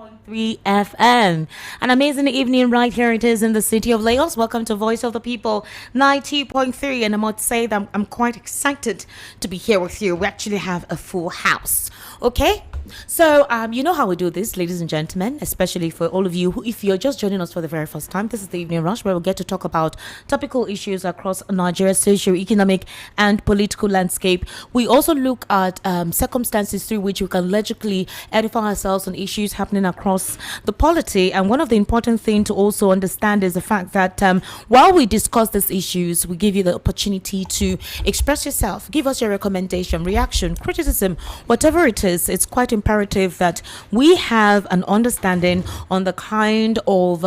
90.3 FM. An amazing evening right here it is in the city of Lagos. Welcome to Voice of the People 90.3. And I must say that I'm quite excited to be here with you. We actually have a full house. Okay? So, you know how we do this, ladies and gentlemen, especially for all of you who, if you're just joining us for the very first time, this is the Evening Rush where we'll get to talk about topical issues across Nigeria's socio-economic and political landscape. We also look at circumstances through which we can logically edify ourselves on issues happening across the polity. And one of the important things to also understand is the fact that while we discuss these issues, we give you the opportunity to express yourself, give us your recommendation, reaction, criticism, whatever it is. It's quite imperative that we have an understanding on the kind of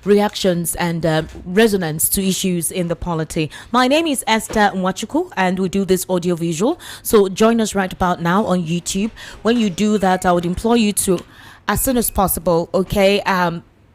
reactions and resonance to issues in the polity. My name is Esther Nwachuku and we do this audio visual. So join us right about now on YouTube. When you do that, I would implore you to, as soon as possible, okay,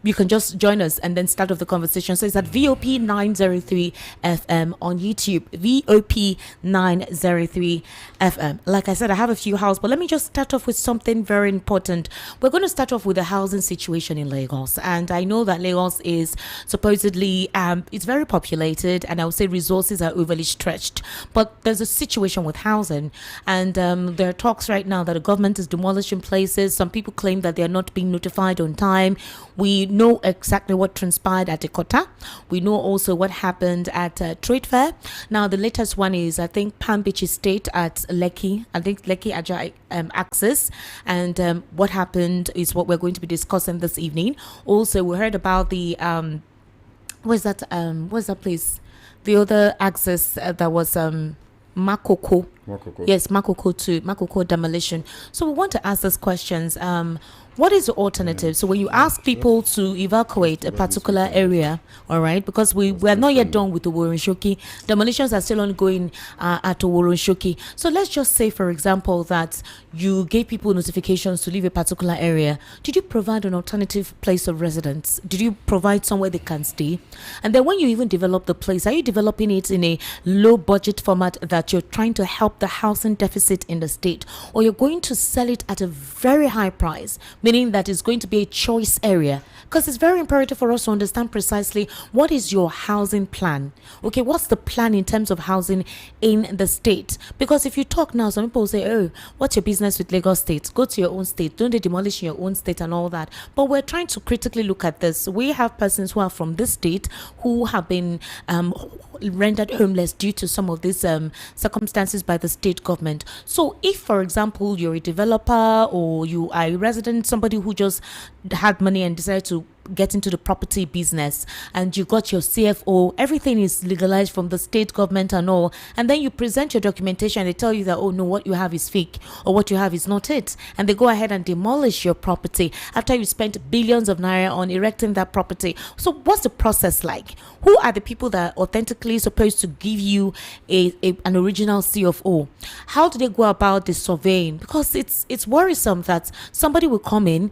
you can just join us and then start off the conversation. So it's at VOP 903 FM on YouTube. VOP 903 FM. Like I said, I have a few houses, but let me just start off with something very important. We're going to start off with the housing situation in Lagos. And I know that Lagos is supposedly, it's very populated, and I would say resources are overly stretched. But there's a situation with housing. And there are talks right now that the government is demolishing places. Some people claim that they are not being notified on time. We know exactly what transpired at Ikota. We know also what happened at Trade Fair. Now, the latest one is, I think, Palm Beach Estate at Lekki. I think Lekki Ajay Access. And what happened is what we're going to be discussing this evening. Also, we heard about the, what's that place? The other access that was Makoko. Yes, Makoko Demolition. So we want to ask these questions. What is the alternative? So when you ask people to evacuate a particular area, all right, because we are not yet done with the Woronshoki, demolitions are still ongoing at the Woronshoki. So let's just say, for example, that you gave people notifications to leave a particular area. Did you provide an alternative place of residence? Did you provide somewhere they can stay? And then when you even develop the place, are you developing it in a low budget format that you're trying to help the housing deficit in the state, or you're going to sell it at a very high price, meaning that it's going to be a choice area? Because it's very imperative for us to understand precisely what is your housing plan. Okay, what's the plan in terms of housing in the state? Because if you talk now, some people say, oh, what's your business with Lagos State? Go to your own state. Don't they demolish your own state and all that? But we're trying to critically look at this. We have persons who are from this state who have been rendered homeless due to some of these circumstances by the state government. So if, for example, you're a developer or you are a resident, somebody who just had money and decided to get into the property business, and you got your CFO, everything is legalized from the state government and all, and then you present your documentation, they tell you that, oh no, what you have is fake, or what you have is not it, and they go ahead and demolish your property after you spent billions of naira on erecting that property. So what's the process like? Who are the people that are authentically supposed to give you an original CFO? How do they go about the surveying? Because it's worrisome that somebody will come in,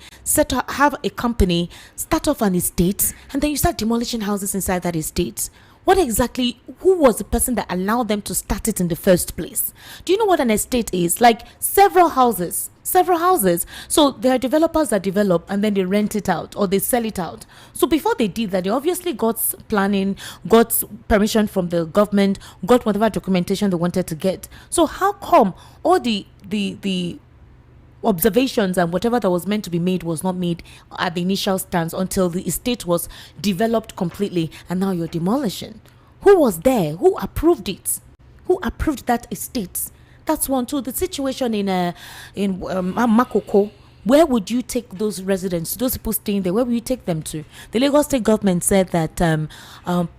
have a company, start off an estate, and then you start demolishing houses inside that estate. What exactly, who was the person that allowed them to start it in the first place? Do you know what an estate is? Like several houses. So there are developers that develop and then they rent it out or they sell it out. So before they did that, they obviously got planning, got permission from the government, got whatever documentation they wanted to get. So how come all the observations and whatever that was meant to be made was not made at the initial stance until the estate was developed completely, and now you're demolishing? Who was there? Who approved it? Who approved that estate? That's one. Too. The situation in Makoko, where would you take those residents, those people staying there? Where would you take them to? The Lagos state government said that a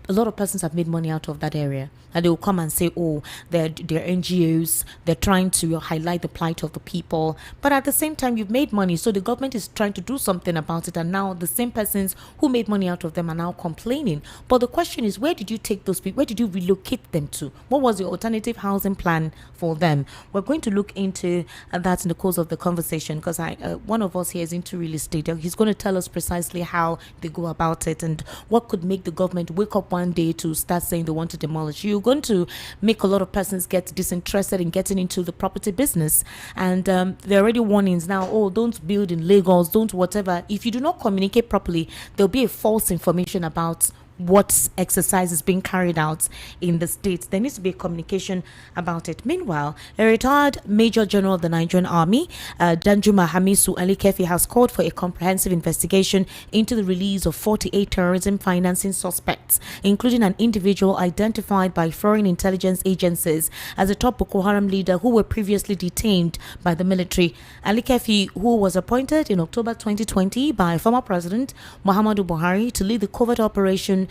lot of persons have made money out of that area. And they will come and say, oh, they're NGOs, they're trying to highlight the plight of the people. But at the same time, you've made money, so the government is trying to do something about it. And now the same persons who made money out of them are now complaining. But the question is, where did you take those people? Where did you relocate them to? What was your alternative housing plan for them? We're going to look into that in the course of the conversation, because one of us here is into real estate. He's going to tell us precisely how they go about it and what could make the government wake up one day to start saying they want to demolish. You're going to make a lot of persons get disinterested in getting into the property business. And there are already warnings now, oh, don't build in Lagos, don't whatever. If you do not communicate properly, there'll be a false information about what exercise is being carried out in the states. There needs to be a communication about it. Meanwhile, a retired Major General of the Nigerian Army, Danjuma Hamisu Ali Kefi, has called for a comprehensive investigation into the release of 48 terrorism financing suspects, including an individual identified by foreign intelligence agencies as a top Boko Haram leader who were previously detained by the military. Ali Kefi, who was appointed in October 2020 by former President Muhammadu Buhari to lead the covert Operation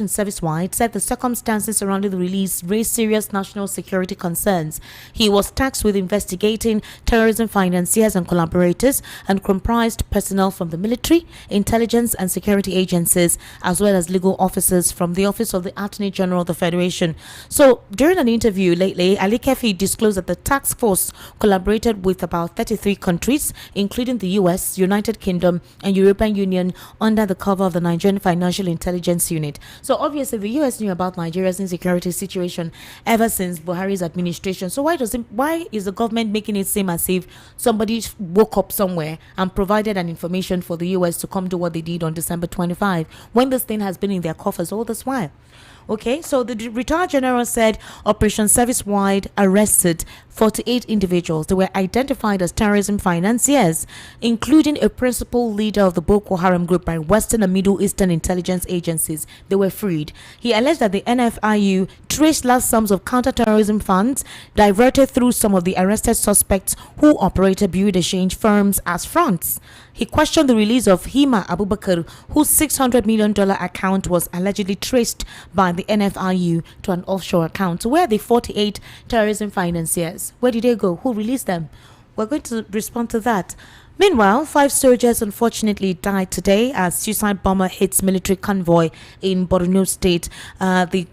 Service-wide, said the circumstances surrounding the release raised serious national security concerns. He was tasked with investigating terrorism financiers and collaborators and comprised personnel from the military, intelligence and security agencies, as well as legal officers from the Office of the Attorney General of the Federation. So, during an interview lately, Ali Kefi disclosed that the task force collaborated with about 33 countries, including the US, United Kingdom and European Union, under the cover of the Nigerian Financial Intelligence Unit. So obviously the US knew about Nigeria's insecurity situation ever since Buhari's administration. So why is the government making it seem as if somebody woke up somewhere and provided an information for the US to come do what they did on December 25 when this thing has been in their coffers all this while? Okay, so the retired general said Operation Service-wide arrested 48 individuals. They were identified as terrorism financiers, including a principal leader of the Boko Haram group by Western and Middle Eastern intelligence agencies. They were freed. He alleged that the NFIU traced large sums of counter-terrorism funds diverted through some of the arrested suspects who operated bureau de change firms as fronts. He questioned the release of Hima Abubakar, whose $600 million account was allegedly traced by the NFIU to an offshore account. Where are the 48 terrorism financiers? Where did they go? Who released them? We're going to respond to that. Meanwhile, 5 soldiers unfortunately died today as suicide bomber hits military convoy in Borno State. They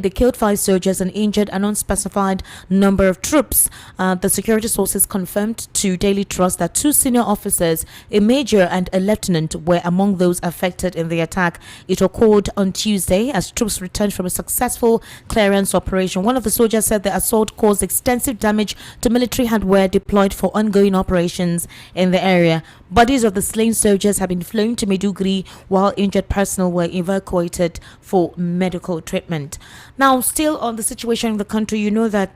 killed 5 soldiers and injured an unspecified number of troops. The security sources confirmed to Daily Trust that 2 senior officers, a major and a lieutenant, were among those affected in the attack. It occurred on Tuesday as troops returned from a successful clearance operation. One of the soldiers said the assault caused extensive damage to military hardware deployed for ongoing operations in the area. Bodies of the slain soldiers have been flown to Maiduguri, while injured personnel were evacuated for medical treatment. Now, still on the situation in the country, you know that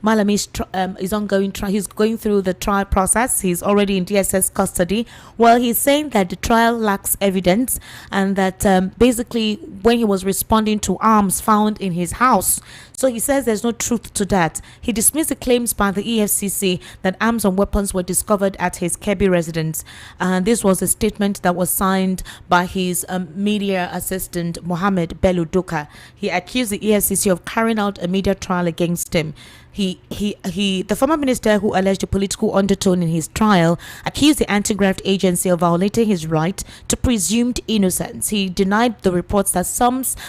Malami is ongoing. He's going through the trial process. He's already in DSS custody. Well, he's saying that the trial lacks evidence and that basically when he was responding to arms found in his house, so he says there's no truth to that. He dismissed the claims by the EFCC that arms and weapons were discovered at his Kebbi residence. And this was a statement that was signed by his media assistant, Mohammed Bello Duka. He accused the EFCC of carrying out a media trial against him. The former minister who alleged a political undertone in his trial accused the anti-graft agency of violating his right to presumed innocence. He denied the reports that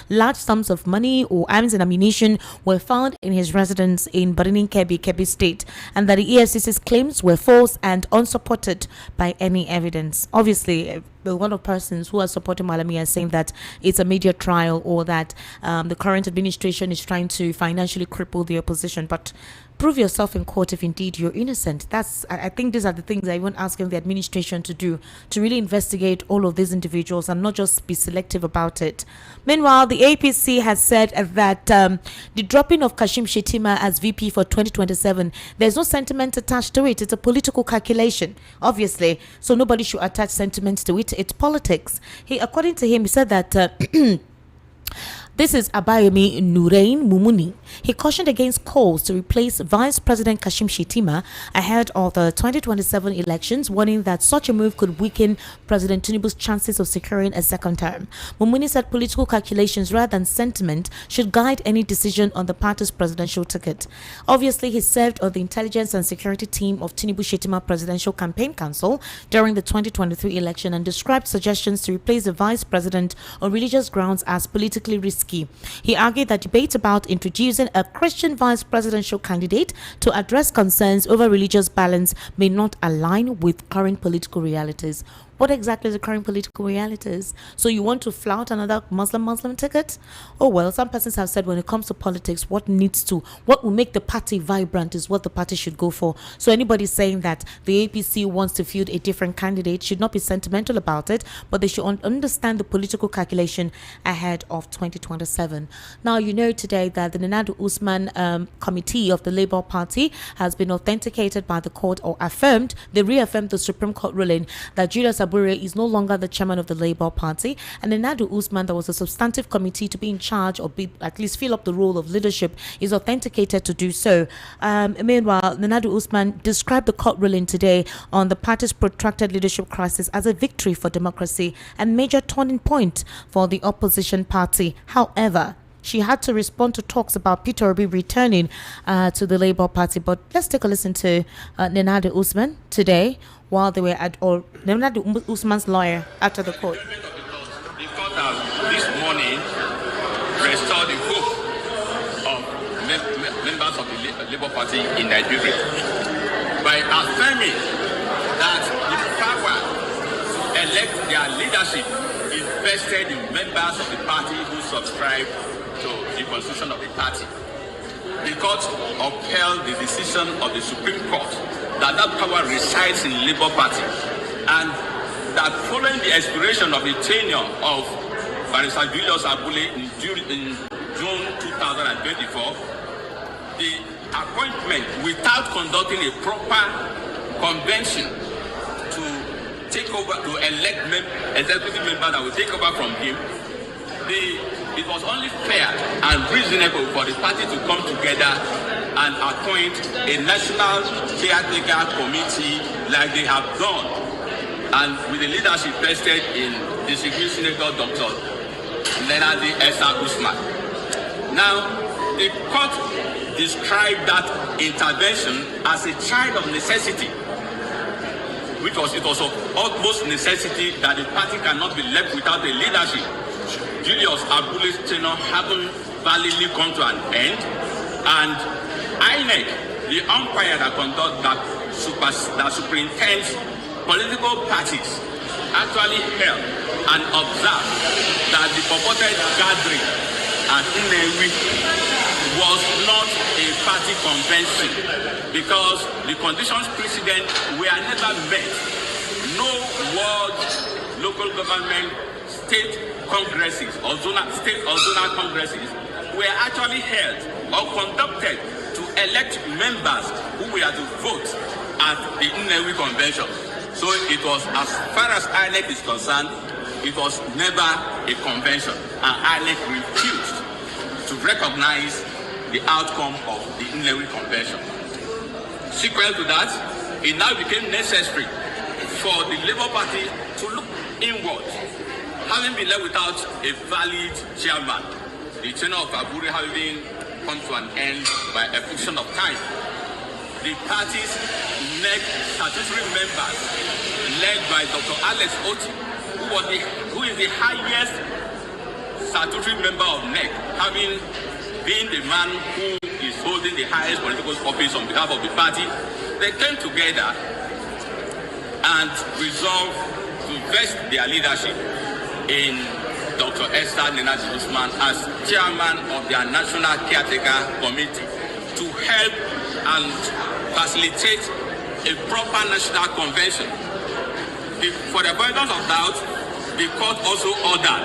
large sums of money or arms and ammunition were found in his residence in Barinin Kebbi State, and that the EFCC's claims were false and unsupported by any evidence. Obviously, a lot of persons who are supporting Malami are saying that it's a media trial or that the current administration is trying to financially cripple the opposition. But prove yourself in court if indeed you're innocent. I think these are the things I even asking the administration to do, to really investigate all of these individuals and not just be selective about it. Meanwhile, the APC has said that the dropping of Kashim Shettima as VP for 2027, there's no sentiment attached to it. It's a political calculation, obviously. So nobody should attach sentiments to it. It's politics. According to him, he said that this is Abayomi Nurain Mumuni. He cautioned against calls to replace Vice President Kashim Shettima ahead of the 2027 elections, warning that such a move could weaken President Tinubu's chances of securing a second term. Mumuni said political calculations rather than sentiment should guide any decision on the party's presidential ticket. Obviously, he served on the intelligence and security team of Tinubu Shettima Presidential Campaign Council during the 2023 election and described suggestions to replace the vice president on religious grounds as politically risky risky. He argued that debates about introducing a Christian vice presidential candidate to address concerns over religious balance may not align with current political realities. What exactly is the current political realities? So you want to flout another Muslim ticket? Oh well, some persons have said when it comes to politics, what will make the party vibrant is what the party should go for. So anybody saying that the APC wants to field a different candidate should not be sentimental about it, but they should understand the political calculation ahead of 2027. Now, you know today that the Nenadu Usman committee of the Labour Party has been authenticated by the court, or reaffirmed the Supreme Court ruling that Julius Abure is no longer the chairman of the Labour Party, and Nenadu Usman, that was a substantive committee to be in charge or at least fill up the role of leadership, is authenticated to do so. Meanwhile, Nenadu Usman described the court ruling today on the party's protracted leadership crisis as a victory for democracy and major turning point for the opposition party. However, she had to respond to talks about Peter Obi returning to the Labour Party. But let's take a listen to Nenadu Usman today while they were Nenadu Usman's lawyer after the court. The court has this morning restored the hope of members of the Labour Party in Nigeria by affirming that the power to elect their leadership is vested in members of the party who subscribe to the constitution of the party. The court upheld the decision of the Supreme Court that power resides in the Labour Party, and that following the expiration of the tenure of Barrister Julius Abule in June 2024, the appointment, without conducting a proper convention to take over, to elect executive members that will take over from him, it was only fair and reasonable for the party to come together and appoint a national caretaker committee like they have done, and with the leadership vested in Distinguished Senator Dr. Nenadu Usman. Now, the court described that intervention as a child of necessity, it was of utmost necessity that the party cannot be left without a leadership. Julius Abule's tenure having validly come to an end, and INEC, the umpire that superintends political parties, actually held and observed that the purported gathering at Nnewi was not a party convention, because the conditions precedent were never met. No world local government state congresses or state or zonal congresses were actually held or conducted to elect members who were to vote at the Nnewi convention. So it was, as far as INEC is concerned, it was never a convention, and INEC refused to recognize the outcome of the Nnewi convention. Sequent to that, it now became necessary for the Labour Party to look inward, having been left without a valid chairman, the tenure of Abure having come to an end by a function of time. The party's NEC statutory members, led by Dr. Alex Oti, who is the highest statutory member of NEC, having been the man who is holding the highest political office on behalf of the party, they came together and resolved to vest their leadership in Dr. Esther Nenadu Usman as chairman of their National Caretaker Committee to help and facilitate a proper national convention. For the avoidance of doubt, the court also ordered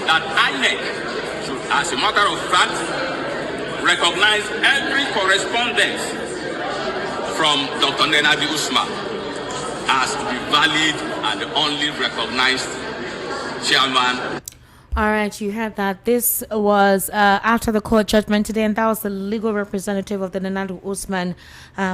that INEC should, as a matter of fact, recognize every correspondence from Dr. Nenadu Usman as to be valid and the only recognized chairman. All right, you heard that. This was after the court judgment today, and that was the legal representative of the Nenadu Usman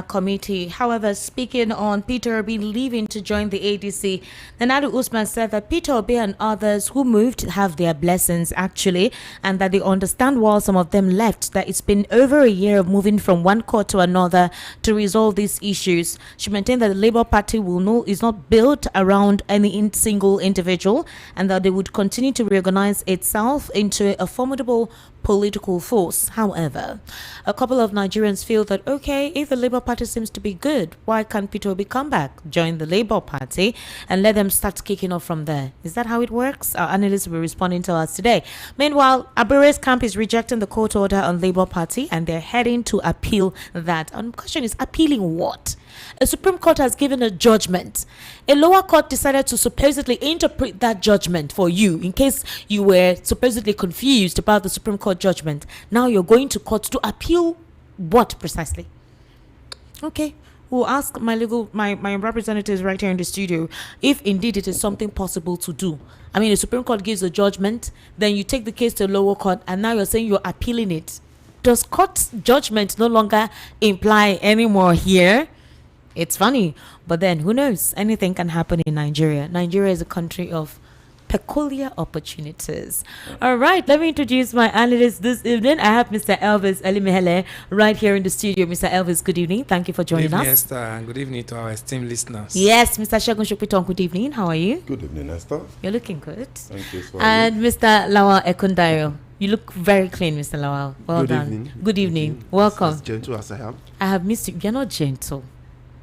committee. However, speaking on Peter Obi leaving to join the ADC, Nenadu Usman said that Peter Obi and others who moved have their blessings, actually, and that they understand while some of them left, that it's been over a year of moving from one court to another to resolve these issues. She maintained that the Labour Party is not built around any single individual, and that they would continue to reorganize reorganize itself into a formidable political force. However, a couple of Nigerians feel that, okay, if the Labour Party seems to be good, why can't Peter Obi come back, join the Labour Party, and let them start kicking off from there? Is that how it works? Our analysts will be responding to us today. Meanwhile, Abure's camp is rejecting the court order on Labour Party, and they're heading to appeal that. And the question is, appealing what? A Supreme Court has given a judgment. A lower court decided to supposedly interpret that judgment for you in case you were supposedly confused about the Supreme Court judgment. Now you're going to court to appeal what precisely? Okay, we'll ask my representatives right here in the studio if indeed it is something possible to do. I mean, the Supreme Court gives a judgment, then you take the case to a lower court, and now you're saying you're appealing it. Does court judgment no longer imply anymore here? It's funny, but then who knows? Anything can happen in Nigeria. Nigeria is a country of peculiar opportunities. All right, let me introduce my analysts this evening. I have Mr. Elvis Elimehele right here in the studio. Mr. Elvis, good evening. Thank you for joining us. Good evening, us. Esther, and good evening to our esteemed listeners. Yes, Mr. Shegun Shukpiton, good evening. How are you? Good evening, Esther. You're looking good. Thank you. And Mr. Lawal Ekundayo. You look very clean, Mr. Lawal. Well good done. Evening. Good evening. Welcome. As gentle as I am. I have missed you. You're not gentle.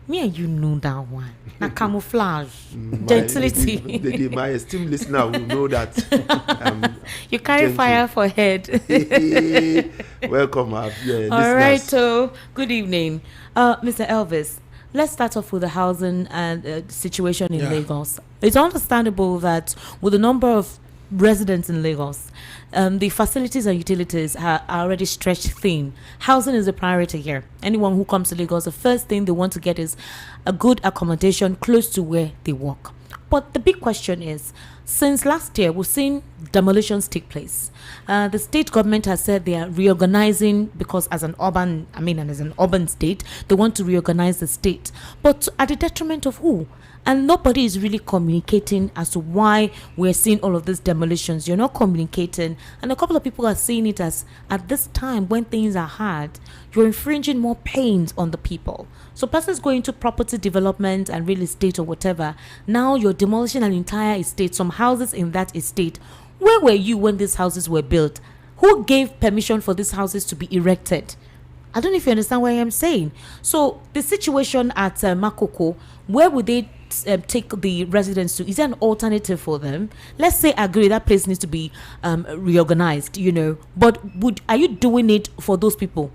Me and you know that one. Now camouflage. Gentility. My esteemed listener will know that. You carry gentle. Fire for head. Welcome, all right, so good evening. Mr. Elvis, let's start off with the housing and situation in Lagos. It's understandable that with the number of residents in Lagos, the facilities and utilities are already stretched thin. Housing is a priority here. Anyone who comes to Lagos, the first thing they want to get is a good accommodation close to where they work. But the big question is, since last year, we've seen demolitions take place. The state government has said they are reorganizing because as an urban state, they want to reorganize the state. But at the detriment of who? And nobody is really communicating as to why we're seeing all of these demolitions. You're not communicating. And a couple of people are seeing it as, at this time when things are hard, you're infringing more pains on the people. So persons going into property development and real estate or whatever, now you're demolishing an entire estate, some houses in that estate. Where were you when these houses were built? Who gave permission for these houses to be erected? I don't know if you understand what I am saying. So the situation at Makoko, where would they take the residents to? Is there an alternative for them? Let's say agree that place needs to be reorganized, but are you doing it for those people?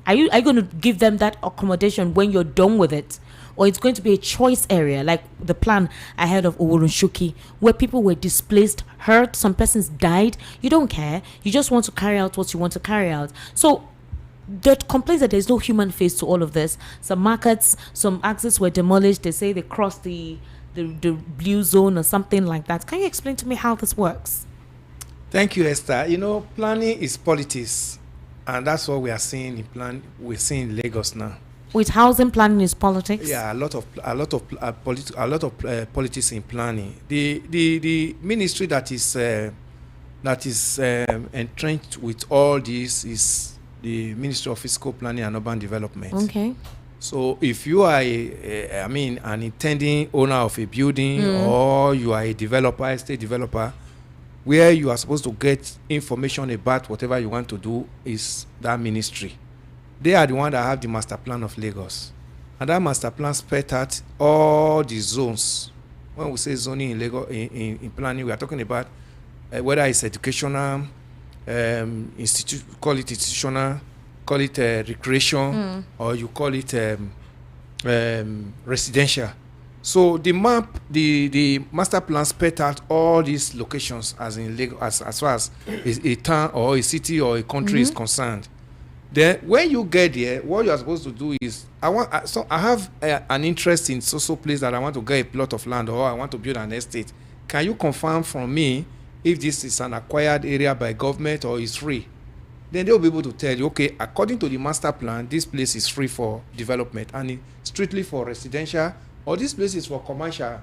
Are you going to give them that accommodation when you're done with it? Or it's going to be a choice area like the plan ahead of Owolonshuki, where people were displaced, hurt, some persons died. You don't care. You just want to carry out what you want to carry out. So the complaints that there's no human face to all of this. Some markets, some axes were demolished. They say they crossed the blue zone or something like that. Can you explain to me how this works? Thank you, Esther. Planning is politics, and that's what we are seeing in plan. We're seeing in Lagos now. With housing, planning is politics. Yeah, a lot of politics in planning. The ministry that is entrenched with all this is the Ministry of Fiscal Planning and Urban Development. Okay. So if you are an intending owner of a building or you are a developer, estate developer, where you are supposed to get information about whatever you want to do is that ministry. They are the one that have the master plan of Lagos. And that master plan spelled out all the zones. When we say zoning in Lagos, in planning, we are talking about whether it's educational, call it institutional, call it recreation, or you call it residential. So the map, the master plan spelled out all these locations as in Lagos, as far as a town or a city or a country is concerned. Then when you get there, what you are supposed to do is, I have an interest in so place that I want to get a plot of land or I want to build an estate. Can you confirm from me if this is an acquired area by government or is free? Then they'll be able to tell you, okay, according to the master plan, this place is free for development and it's strictly for residential, or this place is for commercial.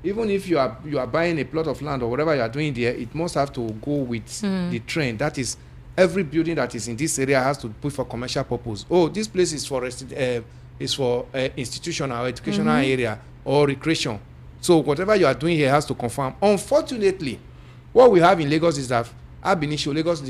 Even if you are buying a plot of land or whatever you are doing there, it must have to go with the trend. That is, every building that is in this area has to put for commercial purpose. Oh, this place is for institutional or educational area or recreation. So whatever you are doing here has to confirm. Unfortunately, What we have in Lagos is that ab initio Lagos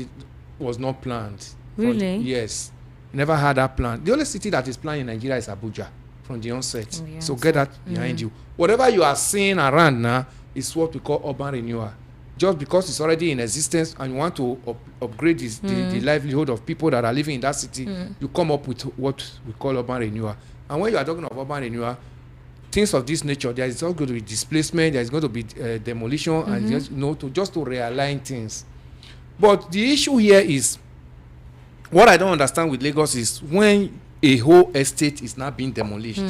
was not planned. Really? Yes. Never had that plan. The only city that is planned in Nigeria is Abuja from the onset. So get that behind you. Whatever you are seeing around now is what we call urban renewal. Just because it's already in existence and you want to upgrade the livelihood of people that are living in that city, you come up with what we call urban renewal. And when you are talking of urban renewal, things of this nature, there is not going to be displacement, there is going to be demolition, and just to realign things. But the issue here is, what I don't understand with Lagos is when a whole estate is not being demolished.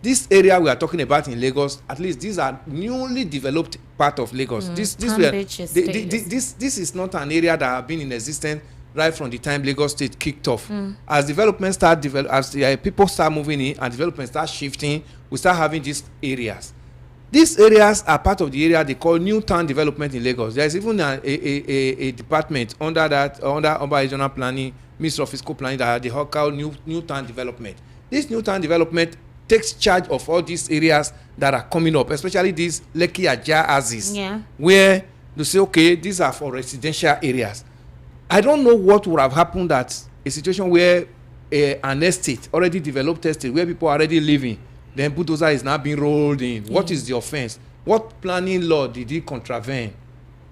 This area we are talking about in Lagos, at least these are newly developed part of Lagos. This is not an area that have been in existence right from the time Lagos State kicked off. As development start people start moving in and development start shifting, we start having these areas. These areas are part of the area they call New Town Development in Lagos. There is even a department under urban regional planning, Ministry of Fiscal Planning, that they call New Town Development. This New Town Development takes charge of all these areas that are coming up, especially these Lekki Ajah houses, where they say, okay, these are for residential areas. I don't know what would have happened at a situation where an estate, already developed estate, where people are already living, then bulldozer is now being rolled in. What is the offense? What planning law did he contravene?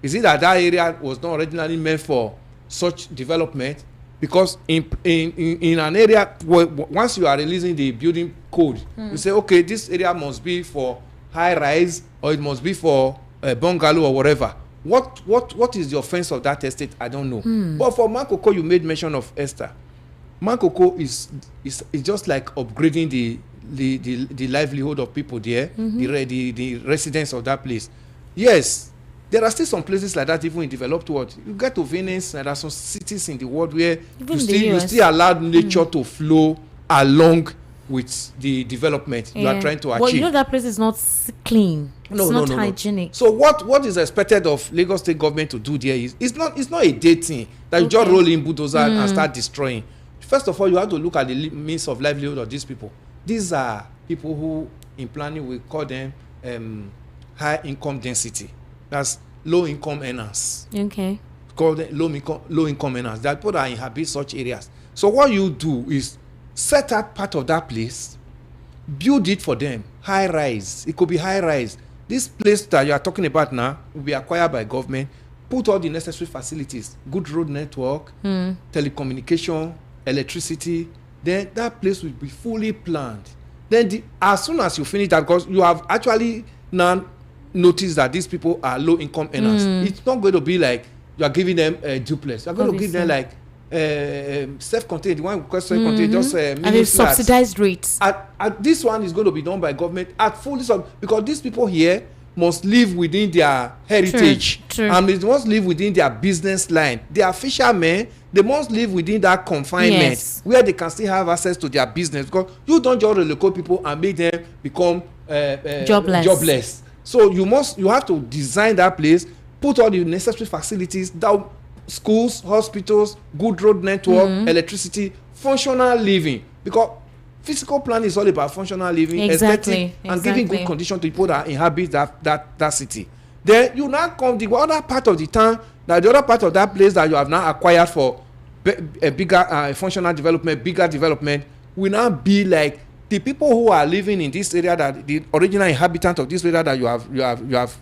Is it that area was not originally meant for such development? Because in an area where once you are releasing the building code, you say, okay, this area must be for high rise or it must be for bungalow or whatever. What is the offense of that estate? I don't know. But for Makoko, you made mention of Esther. Makoko is just like upgrading the livelihood of people there, the residents of that place. Yes, there are still some places like that even in developed world. You get to Venice, and there are some cities in the world where you still allow nature to flow along with the development you are trying to achieve. Well, you know that place is not clean. It's not hygienic. So what is expected of Lagos State government to do there is it's not a day thing that you just roll in bulldozer and start destroying. First of all, you have to look at the means of livelihood of these people. These are people who, in planning, we call them high income density. That's low income earners. Okay. Call them low income earners. That people that inhabit such areas. So what you do is set out part of that place, build it for them. High rise. It could be high rise. This place that you are talking about now will be acquired by government. Put all the necessary facilities, good road network, telecommunication, electricity. Then that place will be fully planned. Then as soon as you finish that, because you have actually now noticed that these people are low income earners, it's not going to be like you are giving them a duplex. You are going to give them like self-contained, the one we call self-contained, just and it's subsidized rates. This one is going to be done by government at fully because these people here must live within their heritage. True. And they must live within their business line. They are fishermen. They must live within that confinement where they can still have access to their business, because you don't just relocate people and make them become jobless. So you have to design that place, put all the necessary facilities down, schools, hospitals, good road network, electricity, functional living, because physical planning is all about functional living, aesthetic, and giving good condition to people that inhabit that city. Then you now come the other part of the town, the other part of that place that you have now acquired for a bigger functional development, bigger development, will now be like the people who are living in this area, that the original inhabitant of this area that you have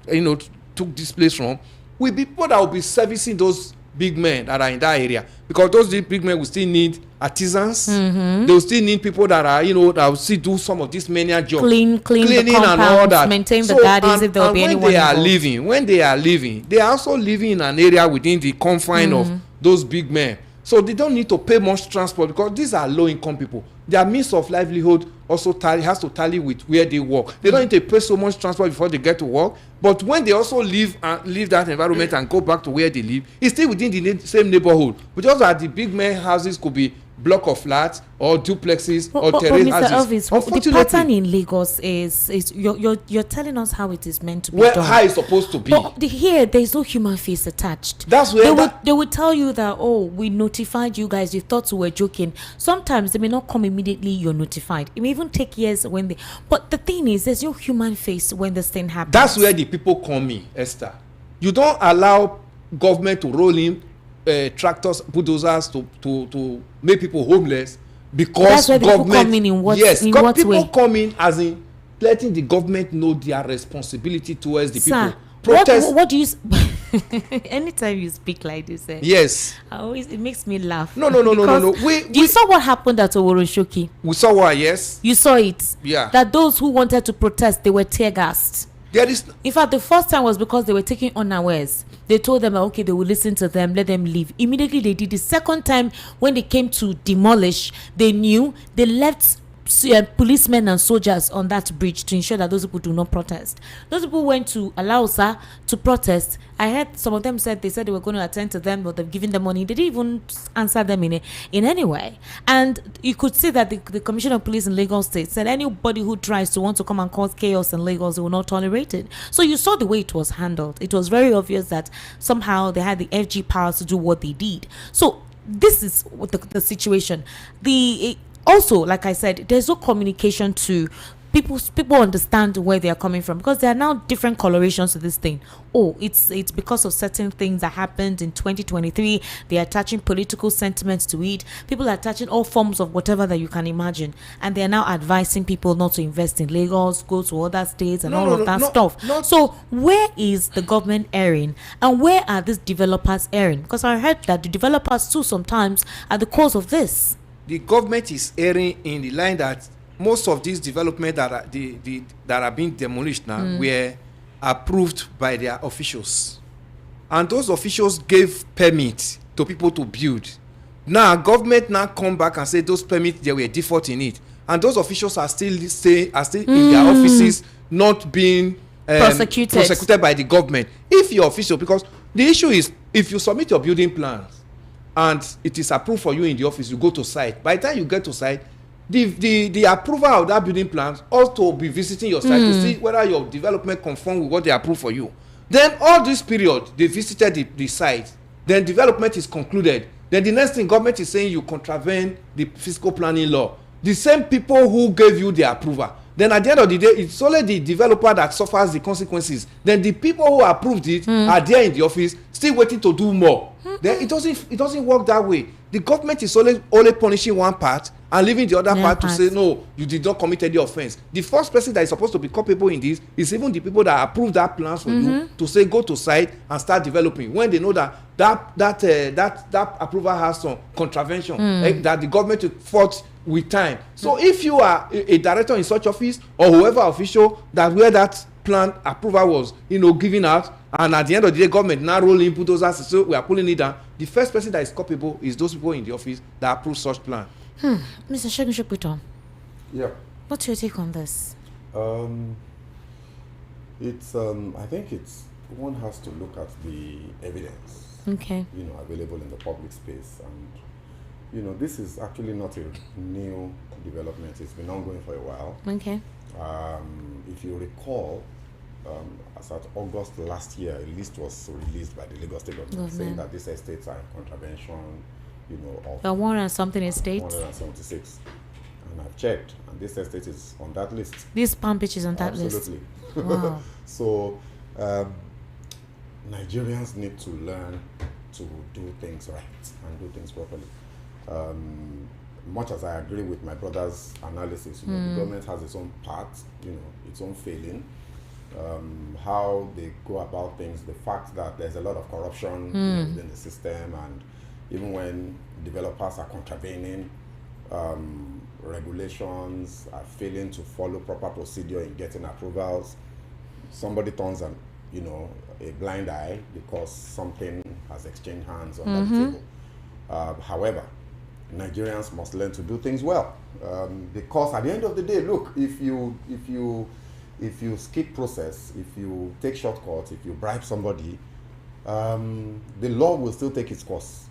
took this place from, will be people that will be servicing those big men that are in that area, because those big men will still need artisans. They will still need people that are that will still do some of these menial jobs, cleaning the and all that, maintain the gardens, if there will be anyone when they are living, they are also living in an area within the confine of those big men. So they don't need to pay much transport, because these are low income people. Their means of livelihood also has to tally with where they work. They don't need to pay so much transport before they get to work. But when they also leave that environment and go back to where they live, it's still within the same neighborhood. But just that the big men houses could be block of flats or duplexes or terrace houses. Elvis, the pattern in Lagos is you're telling us how it is meant to be done. How it's supposed to be. But here there's no human face attached. That's where they would tell you that, oh, we notified you guys, you thought we were joking. Sometimes they may not come immediately, you're notified. It may even take years but the thing is, there's no human face when this thing happens. That's where the people come in, Esther. You don't allow government to roll in tractors, bulldozers to make people homeless because that's where government people come in what, yes in co- what people way? come in as in letting the government know their responsibility towards the Sir, people. Protest. what do you anytime you speak like this, Yes. it makes me laugh. No. You saw what happened at Oworoshoki. We saw what. Yes. You saw it. Yeah. That those who wanted to protest, they were tear gassed. There is. In fact, the first time was because they were taking unawares. They told them, okay, they will listen to them, let them leave. Immediately they did. The second time, when they came to demolish, they knew they left policemen and soldiers on that bridge to ensure that those people do not protest. Those people went to Alausa to protest. I heard some of them said they were going to attend to them, but they've given them money. They didn't even answer them in any way. And you could see that the Commissioner of Police in Lagos State said anybody who tries to want to come and cause chaos in Lagos, they will not tolerate it. So you saw the way it was handled. It was very obvious that somehow they had the FG powers to do what they did. So this is what the situation. Also, like I said, there's no communication to people understand where they are coming from, because there are now different colorations to this thing. Oh, it's because of certain things that happened in 2023. They are attaching political sentiments to it. People are attaching all forms of whatever that you can imagine, and they are now advising people not to invest in Lagos, go to other states, and all of that stuff. So where is the government erring, and where are these developers erring? Because I heard that the developers too sometimes are the cause of this. The government is erring in the line that most of these developments that are being demolished now were approved by their officials, and those officials gave permits to people to build. Now government now come back and say those permits, there were default in it, and those officials are still in their offices, not being prosecuted by the government. If you're official, because the issue is, if you submit your building plans and it is approved for you in the office, you go to site. By the time you get to site, the approval of that building plan ought to be visiting your site to see whether your development conform with what they approve for you. Then all this period, they visited the site. Then development is concluded. Then the next thing, government is saying you contravene the fiscal planning law. The same people who gave you the approval. Then at the end of the day, it's only the developer that suffers the consequences. Then the people who approved it are there in the office, still waiting to do more. Then it doesn't work that way. The government is only punishing one part and leaving the other part to say, no, you did not commit any offense. The first person that is supposed to be culpable in this is even the people that approved that plans for you to say go to site and start developing, when they know that approval has some contravention that the government will fought with time. So if you are a director in such office, or whoever official that where that plan approval was given out, and at the end of the day government now rolling bulldozers, so we are pulling it down, the first person that is culpable is those people in the office that approve such plan. Mr. Segun Shokbuton, Yeah. what's your take on this? It's I think it's one has to look at the evidence available in the public space, and this is actually not a new development. It's been ongoing for a while. Okay. If you recall, as at August last year, a list was released by the Lagos State government saying that these estates are in contravention, of the 100-something estates. 176. And I've checked, and this estate is on that list. This palm beach is on that list. Absolutely. Wow. So, Nigerians need to learn to do things right and do things properly. Much as I agree with my brother's analysis, the government has its own part, its own failing. How they go about things, the fact that there's a lot of corruption within the system, and even when developers are contravening regulations, are failing to follow proper procedure in getting approvals, somebody turns a blind eye because something has exchanged hands on that table. However, Nigerians must learn to do things well, because at the end of the day, look, if you skip process, if you take shortcuts, if you bribe somebody, the law will still take its course.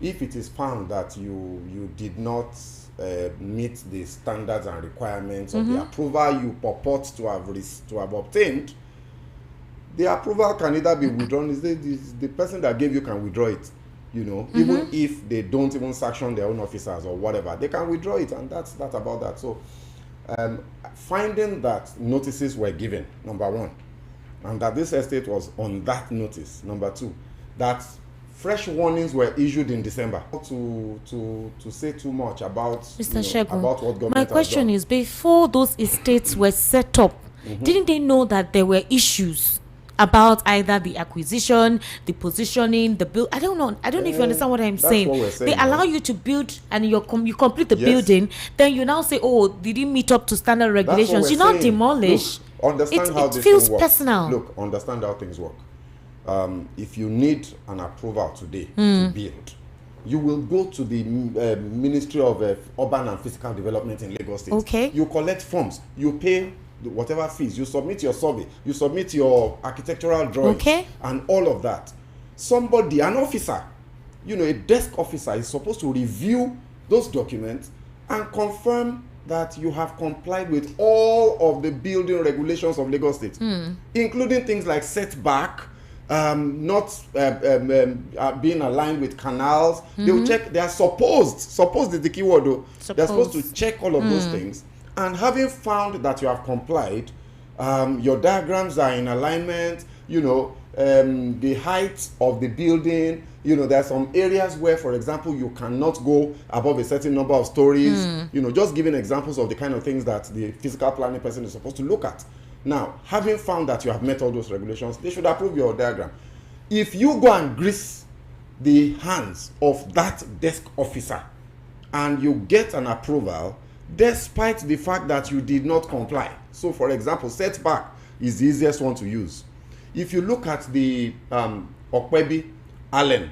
If it is found that you did not meet the standards and requirements of the approval you purport to have obtained, the approval can either be withdrawn. The person that gave you can withdraw it. Even if they don't even sanction their own officers or whatever, they can withdraw it, and that's about that. So, finding that notices were given, number one, and that this estate was on that notice, number two, that fresh warnings were issued in December. To say too much about Mr. Shegun, about what government my question has is, before those estates were set up, didn't they know that there were issues about either the acquisition, the positioning, the build? I don't know if you understand what I'm saying. What we're saying. They allow you to build and you complete the building, then you now say, oh, did it meet up to standard regulations? You now demolish. Look, understand how it this feels thing works. personal. Look, understand how things work. If you need an approval today to build, you will go to the Ministry of Urban and Physical Development in Lagos State. Okay. You collect forms, you pay whatever fees, you submit your survey, you submit your architectural drawings, okay, and all of that. Somebody, an officer, a desk officer is supposed to review those documents and confirm that you have complied with all of the building regulations of Lagos State, including things like setback, not being aligned with canals. They will check. They are supposed is the key word though. They're supposed to check all of those things, and having found that you have complied, your diagrams are in alignment, the height of the building, there are some areas where, for example, you cannot go above a certain number of stories, just giving examples of the kind of things that the physical planning person is supposed to look at. Now, having found that you have met all those regulations, they should approve your diagram. If you go and grease the hands of that desk officer and you get an approval, despite the fact that you did not comply. So, for example, setback is the easiest one to use. If you look at the Okwebi Allen,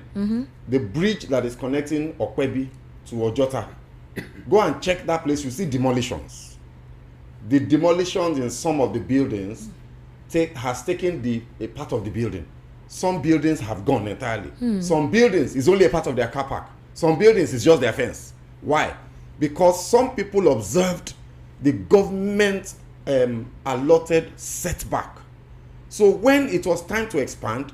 the bridge that is connecting Okwebi to Ojota, go and check that place, you see demolitions. The demolitions in some of the buildings has taken a part of the building. Some buildings have gone entirely. Some buildings is only a part of their car park. Some buildings is just their fence. Why? Because some people observed the government allotted setback. So when it was time to expand,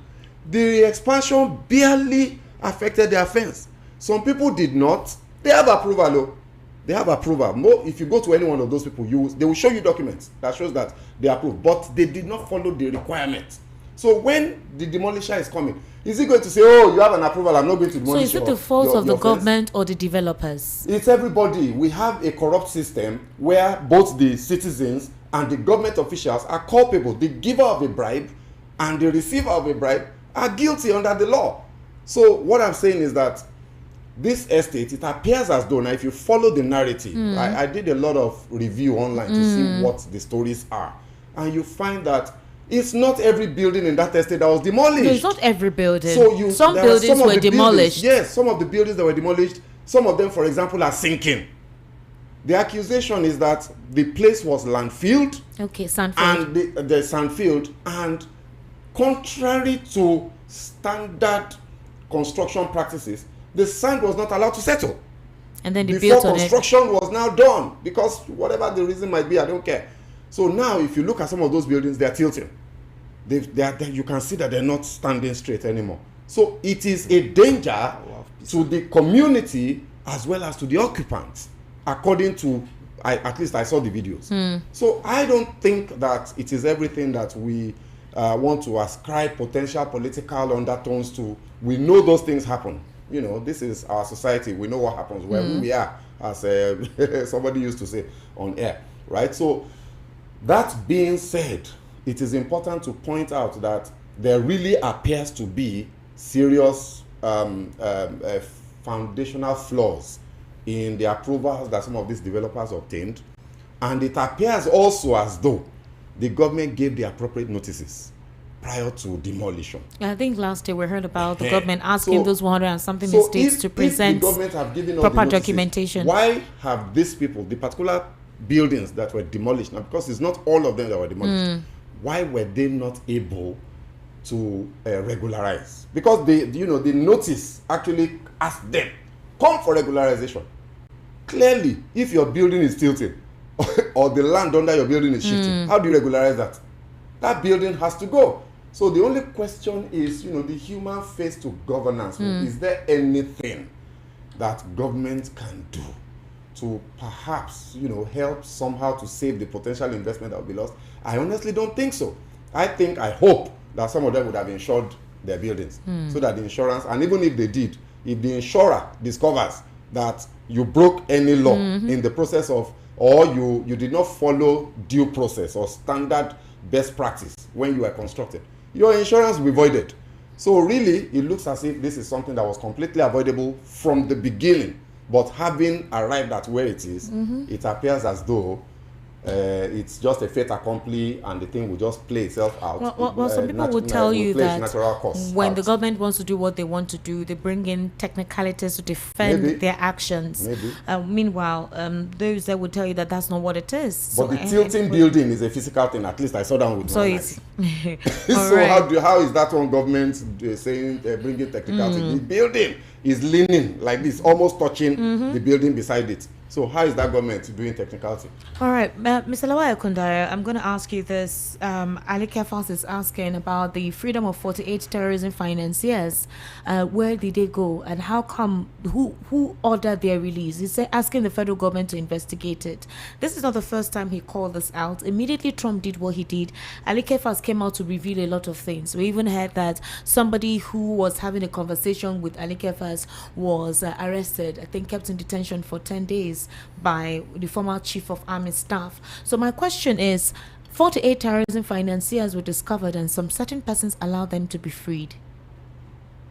the expansion barely affected their fence. Some people did not. They have approval though. They have approval. If you go to any one of those people, they will show you documents that shows that they approve, but they did not follow the requirements. So when the demolisher is coming, is he going to say, oh, you have an approval, I'm not going to demolish? So is it the fault of the government or the developers? It's everybody. We have a corrupt system where both the citizens and the government officials are culpable. The giver of a bribe and the receiver of a bribe are guilty under the law. So what I'm saying is that this estate, it appears as though, now if you follow the narrative, I did a lot of review online to see what the stories are, and you find that it's not every building in that estate that was demolished. No, it's not every building. So some buildings were demolished. Yes, some of the buildings that were demolished, some of them, for example, are sinking. The accusation is that the place was landfilled. Okay, sandfield. And the sandfield, and contrary to standard construction practices, the sand was not allowed to settle. And then they before built on it. construction was now done, because whatever the reason might be, I don't care. So now, if you look at some of those buildings, they are tilting. You can see that they're not standing straight anymore. So it is a danger to the community as well as to the occupants, according to, at least I saw the videos. So I don't think that it is everything that we want to ascribe potential political undertones to. We know those things happen. This is our society. We know what happens where we are, as somebody used to say on air, right? So that being said, it is important to point out that there really appears to be serious foundational flaws in the approvals that some of these developers obtained, and it appears also as though the government gave the appropriate notices prior to demolition. I think last year we heard about the government asking those 100 and something estates to present the government have given proper notices, documentation. Why have these people, the particular buildings that were demolished, now because it's not all of them that were demolished, why were they not able to regularize? Because the notice actually asked them, come for regularization. Clearly, if your building is tilting or the land under your building is shifting, how do you regularize that? That building has to go. So the only question is, the human face to governance. Is there anything that government can do to perhaps, help somehow to save the potential investment that will be lost? I honestly don't think so. I hope that some of them would have ensured their buildings, so that the insurance, and even if they did, if the insurer discovers that you broke any law in the process of, or you did not follow due process or standard best practice when you were constructed, your insurance will be voided. So really, it looks as if this is something that was completely avoidable from the beginning. But having arrived at where it is, it appears as though it's just a fait accompli, and the thing will just play itself out. Well, some people would tell you that when the out. government wants to do what they want to do, they bring in technicalities to defend their actions. Meanwhile, those that would tell you that that's not what it is. But the tilting building is a physical thing. At least I saw that with my eyes. So right. how is that one government saying bringing technicality? The building is leaning like this, almost touching the building beside it. So how is that government doing technicality? All right, Mr. Lawal Kundaya, I'm going to ask you this. Ali Kefas is asking about the freedom of 48 terrorism financiers. Where did they go, and how come? Who ordered their release? He's asking the federal government to investigate it. This is not the first time he called this out. Immediately Trump did what he did, Ali Kefas came out to reveal a lot of things. We even heard that somebody who was having a conversation with Ali Kefas was arrested, I think kept in detention for 10 days by the former chief of army staff. So my question is, 48 terrorism financiers were discovered and some certain persons allowed them to be freed.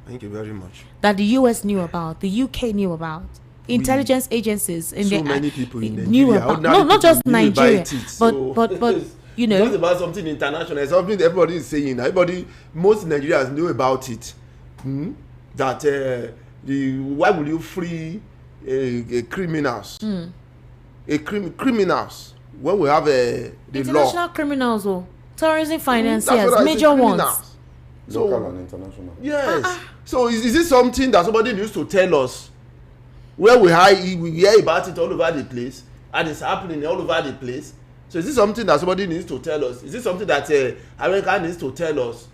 Thank you very much. That the US knew about, the UK knew about, intelligence agencies in so the many people in Nigeria knew about. No, not just Nigeria, but you know, it's about something international, something everybody is saying. Most Nigerians know about it. That why will you free criminals? Criminals when we have the international law. Criminals, terrorism financiers, major ones. Local and international. Yes. So is this something that somebody needs to tell us? Where we hear about it all over the place, and it's happening all over the place. So is this something that somebody needs to tell us? Is this something that America needs to tell us?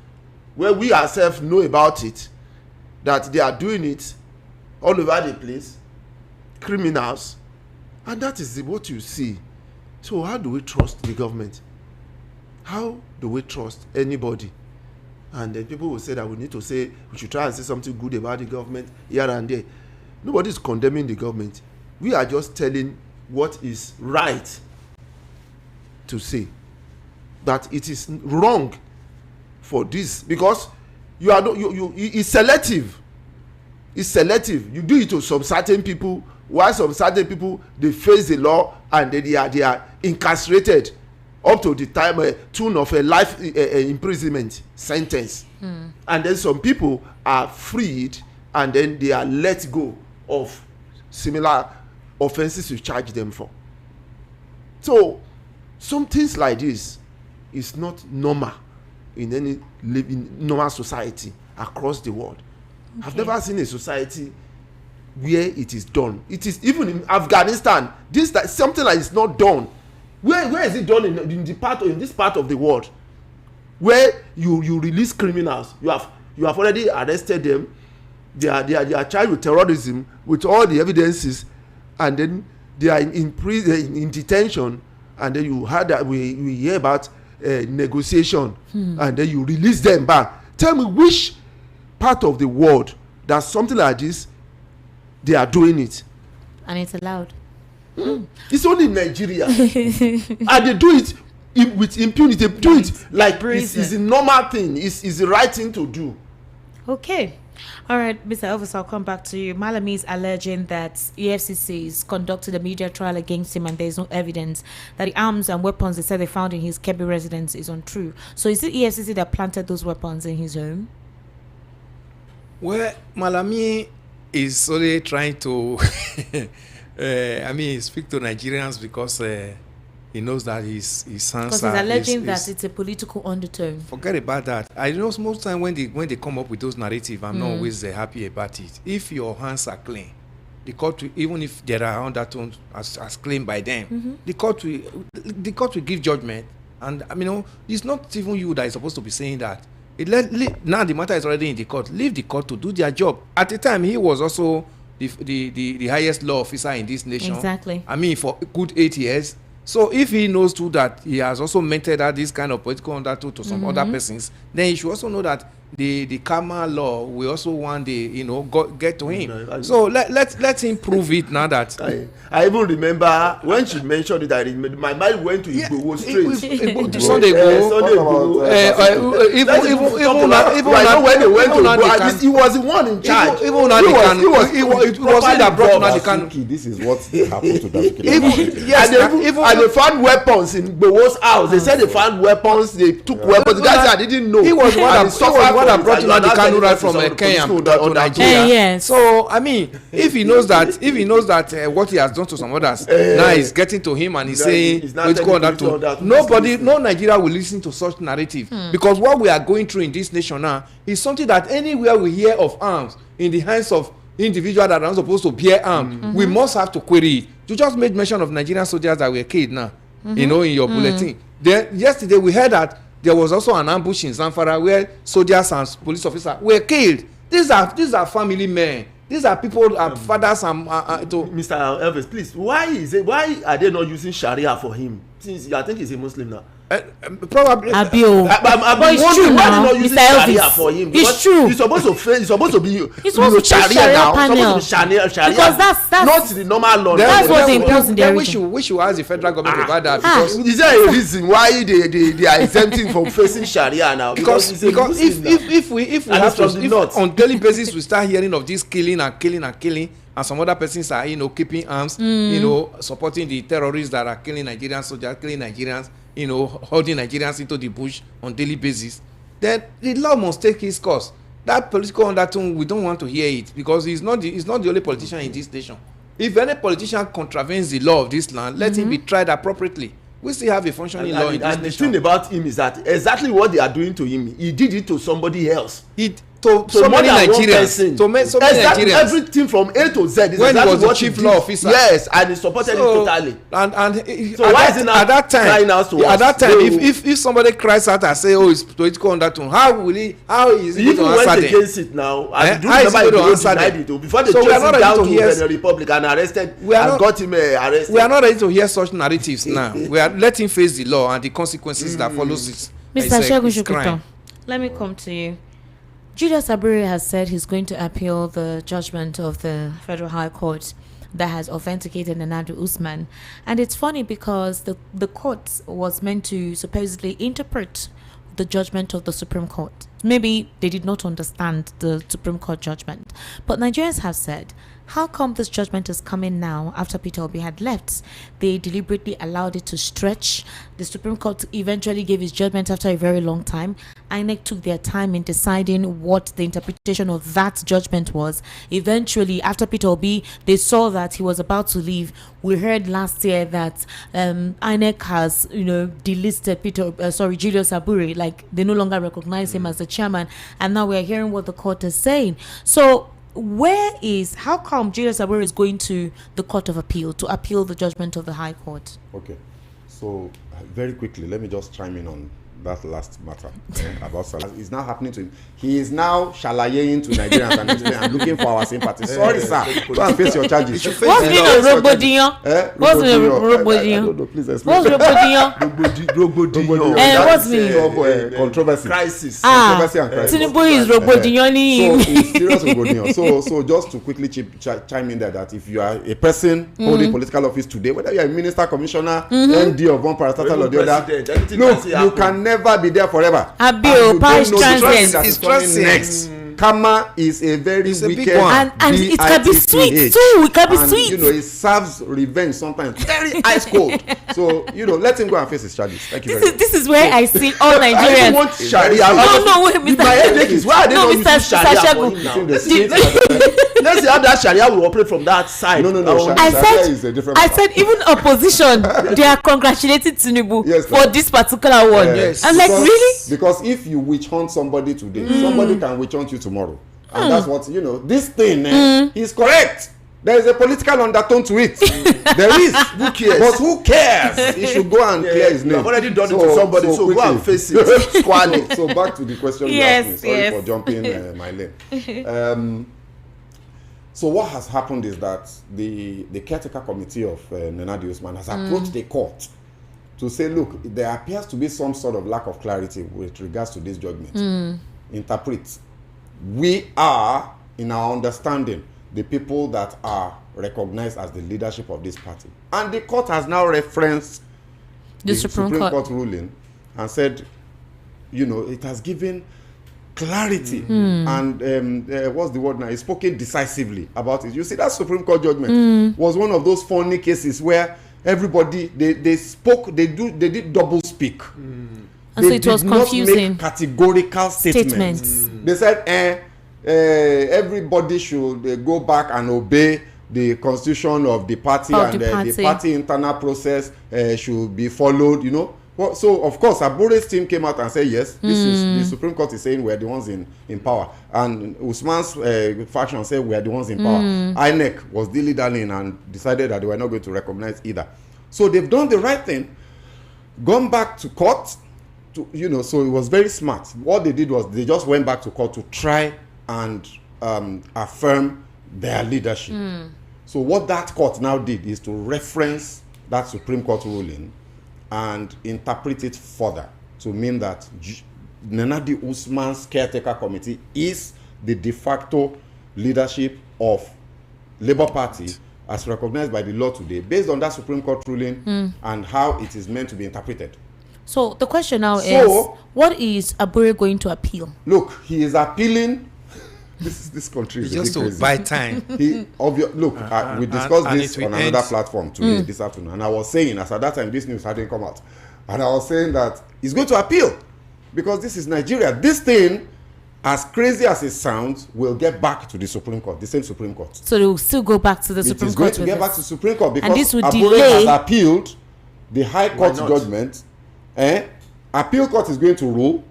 Where we ourselves know about it, that they are doing it all over the place, criminals, and that is what you see. So how do we trust the government? How do we trust anybody? And then people will say that we should try and say something good about the government here and there. Nobody is condemning the government. We are just telling what is right to say. That it is wrong for this, because it's selective. It's selective. You do it to some certain people, while some certain people, they face the law and they are incarcerated up to the time tune of a life imprisonment sentence. And then some people are freed and then they are let go of similar offenses you charge them for. So some things like this is not normal in any normal society across the world. Okay. I've never seen a society where it is done. It is even in Afghanistan. Something like it's not done. Where is it done in this part of the world, where you release criminals? You have already arrested them. They are charged with terrorism with all the evidences, and then they are in prison, in detention, and then you heard that we hear about negotiation, and then you release them back. Tell me which part of the world that something like this they are doing it, and it's allowed. It's only in Nigeria, and they do it with impunity. They do it like it's a normal thing. It's the right thing to do. Okay. All right, Mr. Elvis, I'll come back to you. Malami is alleging that EFCC is conducting a media trial against him and there is no evidence that the arms and weapons they said they found in his Kebbi residence is untrue. So is it EFCC that planted those weapons in his home? Well, Malami is only trying to speak to Nigerians because he knows that his sons are... Because he's alleging that it's a political undertone. Forget about that. I know most time when they come up with those narratives, I'm not always happy about it. If your hands are clean, the court will, even if there are undertones as claimed by them, the court will give judgment. And it's not even you that is supposed to be saying that. Now the matter is already in the court. Leave the court to do their job. At the time, he was also the highest law officer in this nation. Exactly. For a good 8 years. So if he knows too that he has also meted out this kind of political undertone to some other persons, then he should also know that the karma law will also one day, get to him. So let him prove it now that. I even remember when she mentioned it. I remember my mind went to Igboho straight. Sunday go. Even when they went to he was the one in charge. Even now it was him that brought now the can. This is what happened to that. And they found weapons in Igboho's house. They said they found weapons. They took weapons. The guy said I didn't know. He was one that brought now the can right from Kenya to Nigeria. So I mean, if he knows that what he has done to some others, now he's getting to him and he's saying no Nigeria will listen to such narrative, because what we are going through in this nation now is something that anywhere we hear of arms in the hands of individuals that are not supposed to bear arms, we must have to query it. You just made mention of Nigerian soldiers that were killed now, in your bulletin. Then yesterday we heard that there was also an ambush in Zamfara where soldiers and police officers were killed. These are family men. These are people, fathers and Mr. Elvis, please, why are they not using Sharia for him? Since I think he's a Muslim now. Probably. But it's true now, Mr. Elvis. It's true. He's supposed to be Sharia now. panel. Sharia. Because that's not the normal law. That's what they impose in their region. We should ask the federal government about that. Because is there a reason why they are exempting from facing Sharia now? Because if we on daily basis we start hearing of this killing, and some other persons are keeping arms, supporting the terrorists that are killing Nigerian soldiers, killing Nigerians, holding Nigerians into the bush on daily basis, then the law must take its course. That political undertone, we don't want to hear it, because he's not the only politician in this nation. If any politician contravenes the law of this land, let him be tried appropriately. We still have a functioning law in this nation. The thing about him is that exactly what they are doing to him, he did it to somebody else. To so many Nigerians. So many Nigerians. Everything from A to Z is when exactly he was the what chief he law officer. Yes, and he supported it totally. So why is it not at that time, if somebody cries out and say, it's political undertone, how is he going to answer them? He against it now. I do how is he remember going to answer them? Before they chased him down to the Republic and arrested and got him arrested. We are not ready to hear such narratives now. We are letting face the law and the consequences that follows it. Mr. Shegun Shukuto, let me come to you. Julius Abure has said he's going to appeal the judgment of the Federal High Court that has authenticated Nadu Usman. And it's funny because the court was meant to supposedly interpret the judgment of the Supreme Court. Maybe they did not understand the Supreme Court judgment. But Nigerians have said, how come this judgment is coming now after Peter Obi had left? They deliberately allowed it to stretch. The Supreme Court eventually gave its judgment after a very long time. INEC took their time in deciding what the interpretation of that judgment was. Eventually, after Peter Obi, they saw that he was about to leave. We heard last year that INEC has, delisted Julius Abure, like they no longer recognize him as the chairman. And now we're hearing what the court is saying. So how come Julius Abure is going to the Court of Appeal to appeal the judgment of the High Court? Okay, so very quickly, let me just chime in on that last matter about Salah. It's now happening to him. He is now shalayeing to Nigerians and looking for our sympathy. Sorry, sir. Go and face your charges. What's the Robodion? What's the Robodion? Please explain. What's Robodion? What's the controversy? Crisis. Controversy and crisis. Tinubu is Robodion. So it's serious Robodion. So just to quickly chime in there, that if you are a person holding political office today, whether you are a minister, commissioner, MD of one parastatal or the other, look, you can never be there forever. Abio, parish transient. It's coming next. Karma is a very wicked and it can be sweet too. It can be sweet. It serves revenge sometimes. Very ice cold. So let him go and face his charges. Thank you very much. This is where I see all Nigerians. I want Sharia. No, wait, Mr. My headache is why they don't use Sharia for him now. Let's see how that Sharia will operate from that side. No. Sharia is a different I said even opposition, they are congratulating Tinubu for this particular one. I'm like, really? Because if you witch hunt somebody today, somebody can witch hunt you tomorrow. And that's what, this thing is correct. There is a political undertone to it. There is. Who cares? But who cares? He should go and clear his name. I've already done it to somebody, so go and face it squarely. So back to the question you asked me. Sorry for jumping my lane. So what has happened is that the caretaker committee of Nadu Usman has approached the court to say, look, there appears to be some sort of lack of clarity with regards to this judgment. interpret. We are, in our understanding, the people that are recognized as the leadership of this party. And the court has now referenced the Supreme Court ruling and said, you know, it has given clarity and what's the word now? It's spoken decisively about it. You see, that Supreme Court judgment was one of those funny cases where everybody they spoke, they did double speak. And so it was confusing. Not make categorical statements. They said everybody should go back and obey the constitution of the party, and the party internal process should be followed, you know. Well, so of course Abure's team came out and said yes, this is the Supreme Court is saying we're the ones in power, and Usman's faction said we're the ones in power. INEC was dilly-dallying and decided that they were not going to recognize either. So they've done the right thing, gone back to court to, you know, so it was very smart. What they did was they just went back to court to try and affirm their leadership. So what that court now did is to reference that Supreme Court ruling and interpret it further to mean that Nenadi Usman's caretaker committee is the de facto leadership of Labour Party as recognized by the law today, based on that Supreme Court ruling and how it is meant to be interpreted. So the question now is, what is Abure going to appeal? Look, he is appealing. This country is just to buy time. We discussed this on another platform today, this afternoon, and I was saying, as at that time this news hadn't come out, and I was saying that he's going to appeal because this is Nigeria. This thing, as crazy as it sounds, will get back to the Supreme Court, the same Supreme Court. So they will still go back to the Supreme Court. It is going to get back to the Supreme Court because this would Abure delay. has appealed the High Court judgment. Appeal Court is going to rule,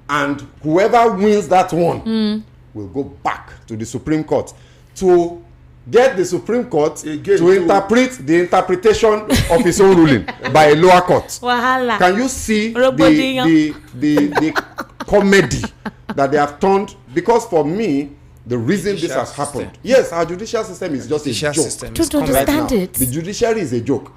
and whoever wins that one will go back to the Supreme Court to get the Supreme Court to interpret the interpretation of his own ruling by a lower court. Wahala. Can you see the comedy that they have turned? Because for me, the reason this has happened, yes, our judicial system is just a joke. Don't understand it. The judiciary is a joke.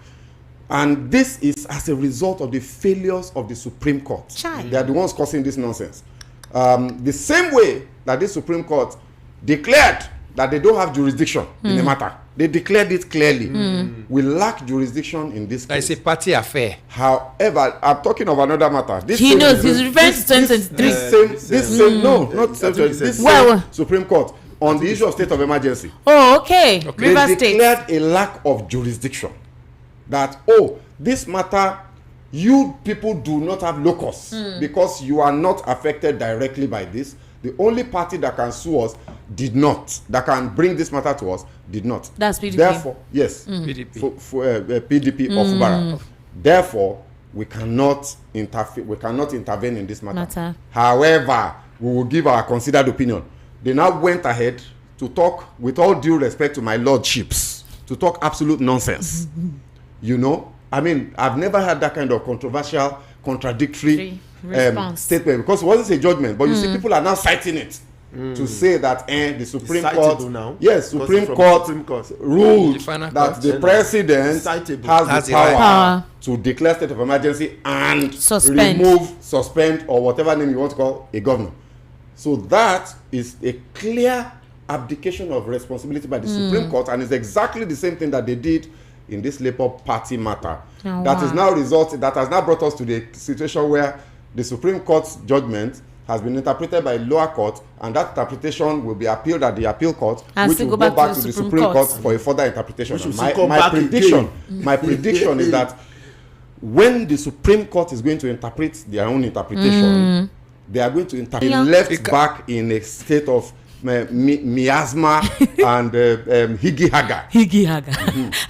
And this is as a result of the failures of the Supreme Court. They are the ones causing this nonsense. The same way that the Supreme Court declared that they don't have jurisdiction in the matter. They declared it clearly. We lack jurisdiction in this case. It's a party affair. However, I'm talking of another matter. He knows. He's referring to this same Supreme Court on the issue of state of emergency. Oh, okay. River They State declared a lack of jurisdiction. That, this matter, you people do not have locus because you are not affected directly by this. The only party that can sue us did not, that can bring this matter to us, did not. That's PDP. Therefore, yes, PDP. PDP of Bara. Therefore, we cannot interfere. We cannot intervene in this matter. However, we will give our considered opinion. They now went ahead to talk, with all due respect to my lordships, to talk absolute nonsense. You know, I mean, I've never had that kind of controversial, contradictory statement, because it wasn't a judgment, but you see, people are now citing it to say that the Supreme Court, Supreme Court ruled that the president has the power to declare state of emergency and suspend, or whatever name you want to call a governor. So that is a clear abdication of responsibility by the Supreme Court, and it's exactly the same thing that they did in this Labour Party matter. That has now brought us to the situation where the Supreme Court's judgment has been interpreted by lower court, and that interpretation will be appealed at the appeal court, which will go back to the Supreme Court for a further interpretation. My prediction is that when the Supreme Court is going to interpret their own interpretation, they are going to be left back in a state of miasma and higgy haga.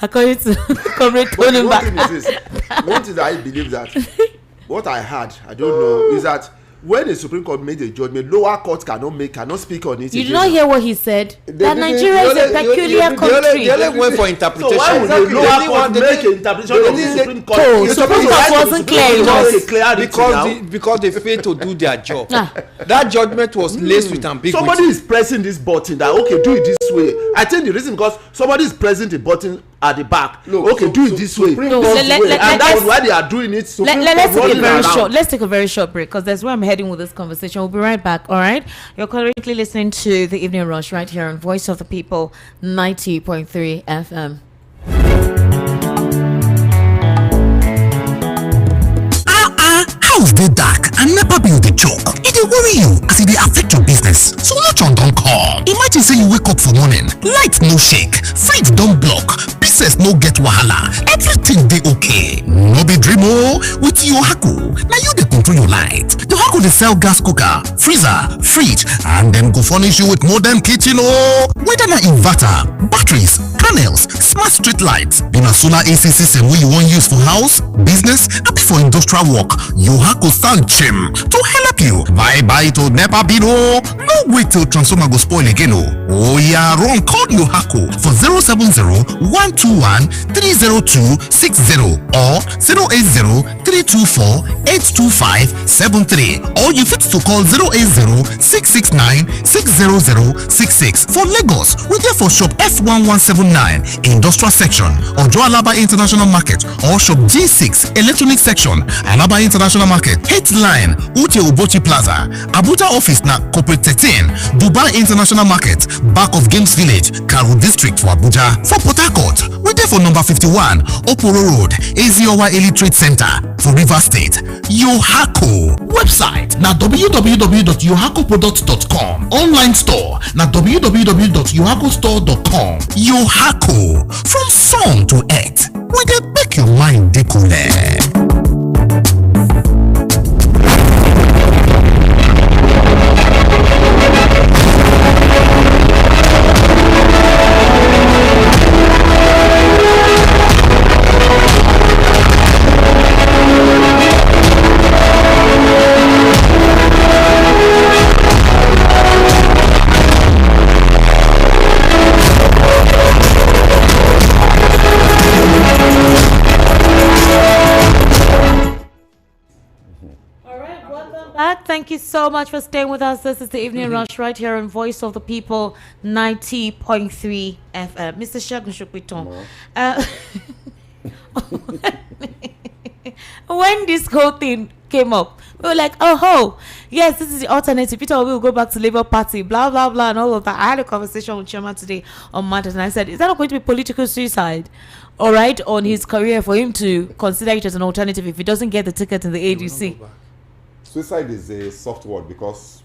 According to Comrade Tony One thing that I believe that what I heard, I don't know, is that when the Supreme Court made a judgment, lower court cannot speak on it. You did not hear what he said? That Nigeria is a peculiar country. They only went for interpretation. So why would the lower court make an interpretation of the Supreme Court? The Supreme Court wasn't clear enough. Because they failed to do their job. That judgment was laced with ambiguity. Somebody is pressing this button that, okay, do it this way. I think the reason because somebody is pressing the button at the back. Look, okay, do it this way. No, And that's why they are doing it. Let's take a very short break, because that's where I'm heading with this conversation. We'll be right back. All right, you're currently listening to the Evening Rush right here on Voice of the People 90.3 FM. House dey dark and nepa bill dey choke. E dey worry you as e dey affect your business. So Solution don come. Imagine say you wake up for morning, light no shake, fridge don block, business no get wahala, everything dey okay. No be dream o. With Yohaku, na you dey control your light. Yohaku dey sell gas cooker, freezer, fridge, and dem go furnish you with modern kitchen o. Whether na inverter, batteries, panels, smart street lights, be na solar AC system wey you wan use for house, business, abi for industrial work, Yohaku stand chim to help you. Bye to nepa bill o. No wait till transformer go spoil again o. Oya run call Yohaku for 070-121-30260 or 080-324-82573, or you fit to call 080-669-60066. For Lagos, we dey for shop F1179 industrial section, Ojo Alaba International Market, or shop G6 electronic section, Alaba International Market, Headline, Ute Obochi Plaza, Abuja office na Corporate 13, Dubai International Market, back of Games Village, Karu District for Abuja. For Port Harcourt, we dey for number 51, Oporo Road, Eziowa Elite Trade Center for Rivers State. Yohaku website na www.yohakuproducts.com. Online store na www.yohakustore.com. Yohaku, from sun to earth, we dey make your mind dey cool. Thank you so much for staying with us. This is the Evening Rush right here on Voice of the People 90.3 FM. Mr. Shagun Shukwiton, when this whole thing came up, we were like, oh, yes, this is the alternative. Peter Obi will go back to Labour Party, blah, blah, blah, and all of that. I had a conversation with Chairman today on Monday, and I said, is that not going to be political suicide? All right, on his career, for him to consider it as an alternative if he doesn't get the ticket in the ADC. Suicide is a soft word because,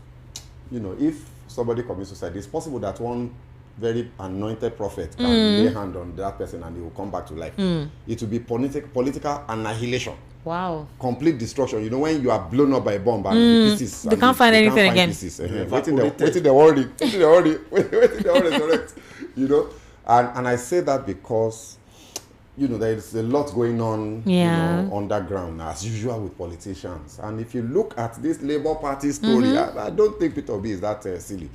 if somebody commits suicide, it's possible that one very anointed prophet can lay hand on that person and he will come back to life. It will be political annihilation. Wow. Complete destruction. When you are blown up by a bomb and the pieces. They can't find anything again. Waiting the worry. Correct. And I say that because there is a lot going on underground, as usual with politicians. And if you look at this Labour Party story, I don't think Peter Obi is that silly.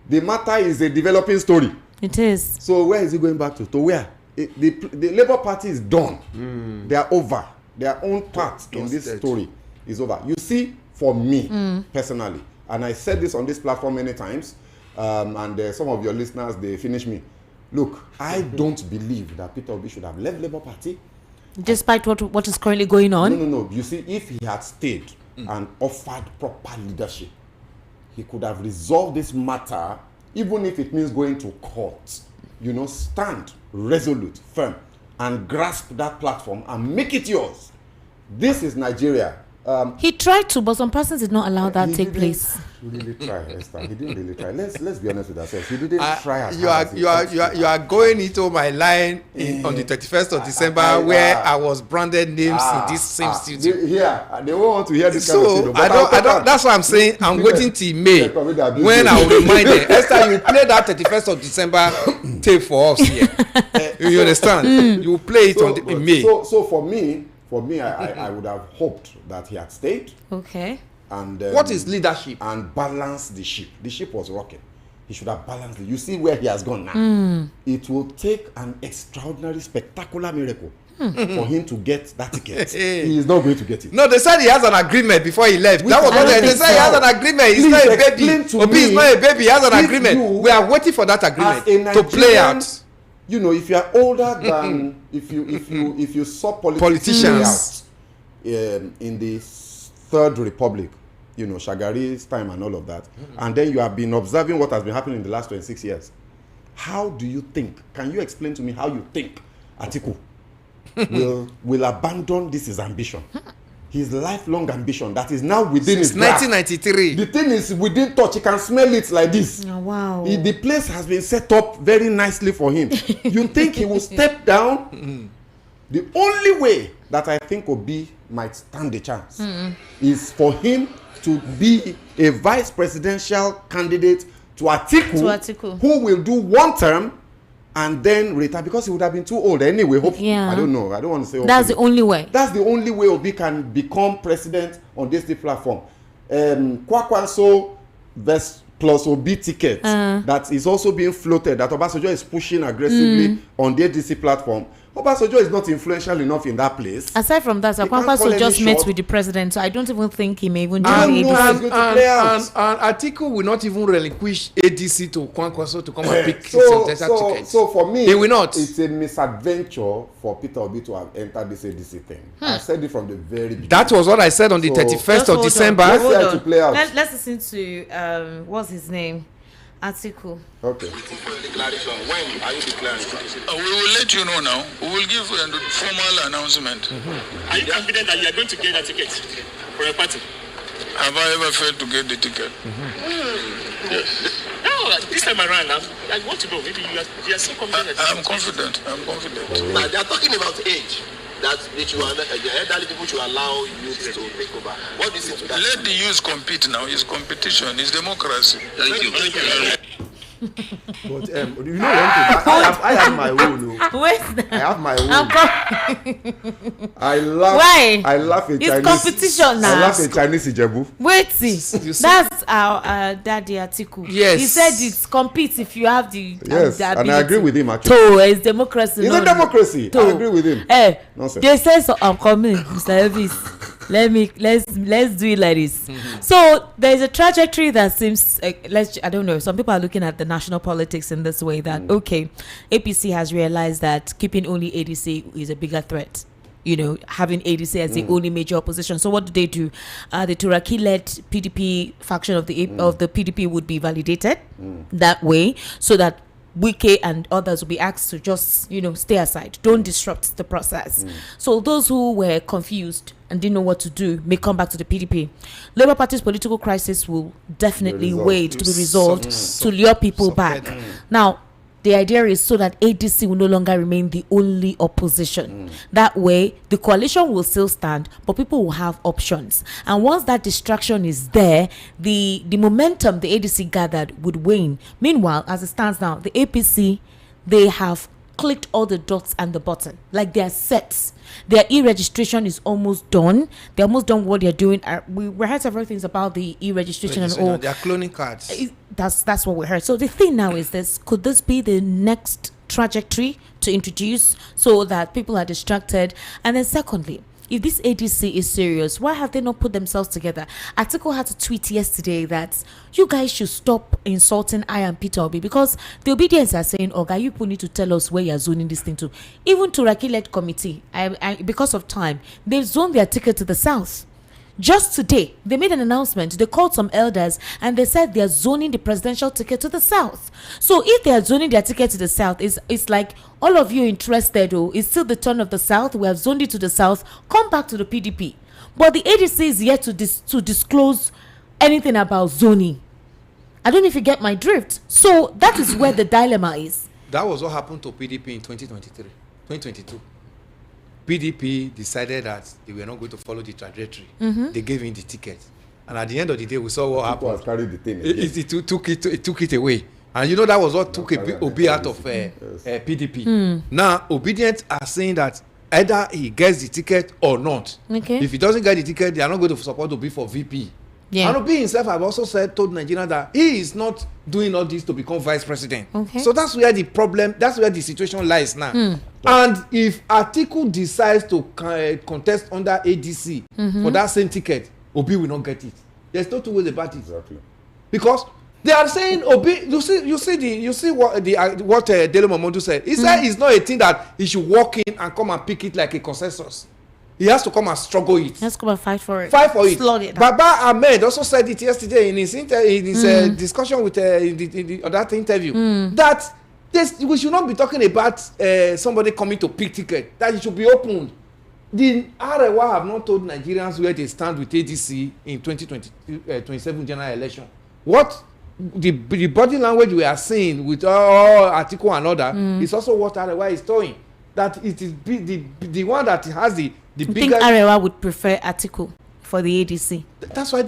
The matter is a developing story. It is. So where is he going back to? To where? The Labour Party is done. They are over. Their own part in this story is over. You see, for me, personally, and I said this on this platform many times, and some of your listeners, they finish me. Look, I don't believe that Peter Obi should have left Labour Party. Despite what is currently going on? No. You see, if he had stayed and offered proper leadership, he could have resolved this matter, even if it means going to court. Stand resolute, firm, and grasp that platform and make it yours. This is Nigeria. He tried to, but some persons did not allow that take place. He really tried, Esther. He didn't really try. Let's be honest with ourselves. He didn't try as you hard as you are going into my line on the 31st of December where I was branded names in this same studio. They won't want to hear this kind of thing. I don't. That's what I'm saying. I'm waiting till May when I will remind them. Esther, you play that 31st of December tape for us here. You understand? You play it in May. So for me, I would have hoped that he had stayed. Okay. And what is leadership? And balance the ship. The ship was rocking. He should have balanced it. You see where he has gone now. It will take an extraordinary, spectacular miracle for him to get that ticket. He is not going to get it. No, they said he has an agreement before he left. That was what they said. He has an agreement. He's not a baby. Obi is not a baby. He has an agreement. We are waiting for that agreement to play out. you know, if you are older than if you saw politicians in the Third Republic, you know, Shagari's time and all of that, and then you have been observing what has been happening in the last 26 years, how do you think? Can you explain to me how you think Atiku will abandon his ambition, his lifelong ambition that is now within his grasp? 1993. The thing is within touch. He can smell it like this. Oh, wow. The place has been set up very nicely for him. You think he will step down? The only way that I think Obi might stand a chance is for him to be a vice presidential candidate to Atiku, who will do one term and then retire, because he would have been too old anyway. I don't know. I don't want to say that's the only way. That's the only way Obi can become president on this platform. Kwakwanso plus Obi ticket that is also being floated, that Obasanjo is pushing aggressively on the ADC platform. Obasanjo is not influential enough in that place. Aside from that, Kwakwanso just met with the president, so I don't even think he may even join And ADC. Atiku will not even relinquish ADC to Kwakwanso to come and pick his ticket. So for me, he will not. It's a misadventure for Peter Obi to have entered this ADC thing. I said it from the very beginning. That was what I said on the 31st of December. Let's listen to what's his name? Atiku. Okay. When are you declaring? We will let you know now. We will give a formal announcement. Are you confident that you are going to get a ticket for a party? Have I ever failed to get the ticket? Yes. No, this time around, I want to know. Maybe you are so confident. I'm confident. Now, they are talking about age. That the elderly people should allow youth to take over. What do you say to that? Let the youth compete now. It's competition. It's democracy. Thank you. But you know one thing, I have my own. Where's that? I have my own. I laugh. Why? I laugh at It's Chinese. competition now. I laugh at Chinese Ijebu. Wait, see. That's our daddy Atiku. Yes. He said it's compete if you have the Yes, the and I agree with him actually. So it's democracy. It's a democracy. I agree with him. Nonsense. They say so. I'm coming, Mr. Elvis. Let's do it like this. So there's a trajectory that seems I don't know, some people are looking at the national politics in this way that okay, APC has realized that keeping only ADC is a bigger threat, you know, having ADC as the only major opposition. So what do? The Turaki-led PDP faction of the PDP would be validated that way, so that Wike and others will be asked to just, you know, stay aside, don't disrupt the process. So those who were confused and didn't know what to do may come back to the PDP. Labour Party's political crisis will definitely wait to be resolved to lure people back. Now, the idea is so that ADC will no longer remain the only opposition. That way, the coalition will still stand, but people will have options. And once that distraction is there, the momentum the ADC gathered would wane. Meanwhile, as it stands now, the APC, they have clicked all the dots and the button. Like they are set. Their e-registration is almost done. They're almost done what they're doing. We heard several things about the e-registration and all. They are cloning cards. That's what we heard. So the thing now is this: could this be the next trajectory to introduce so that people are distracted? And then secondly, if this ADC is serious, why have they not put themselves together? Atiku had to tweet yesterday that you guys should stop insulting I and Peter Obi, because the obedience are saying, oh, guy, you people need to tell us where you're zoning this thing to. Even to Turaki-led committee, because of time, they've zoned their ticket to the south. Just today, they made an announcement. They called some elders and they said they are zoning the presidential ticket to the south. So if they are zoning their ticket to the south, it's like all of you interested, it's still the turn of the south. We have zoned it to the south. Come back to the PDP. But the ADC is yet to disclose anything about zoning. I don't know if you get my drift. So that is where the dilemma is. That was what happened to PDP in 2022. PDP decided that they were not going to follow the trajectory. They gave him the ticket, and at the end of the day, we saw what happened. Carried the thing It took it away, and you know that was what took Obi out of PDP. Now, obedient are saying that either he gets the ticket or not. Okay. If he doesn't get the ticket, they are not going to support Obi for VP. Yeah. And Obi himself have also told Nigeria that he is not doing all this to become vice president. Okay. So that's where the problem, that's where the situation lies now. And if Atiku decides to contest under ADC for that same ticket, Obi will not get it. There's no two ways about it. Exactly. Because They are saying you see what Dele Momodu said. He said it's not a thing that he should walk in and come and pick it like a consensus. He has to come and struggle it. Let's come and fight for it. Slug it. Baba Ahmed also said it yesterday in his discussion with in the that interview that we should not be talking about somebody coming to pick ticket. That it should be opened. The Arewa have not told Nigerians where they stand with ADC in 2027 general election. What the body language we are seeing with all article and other is also what Arewa is doing. That it is the one that has the biggest. I think Arewa would prefer article for the ADC. That's why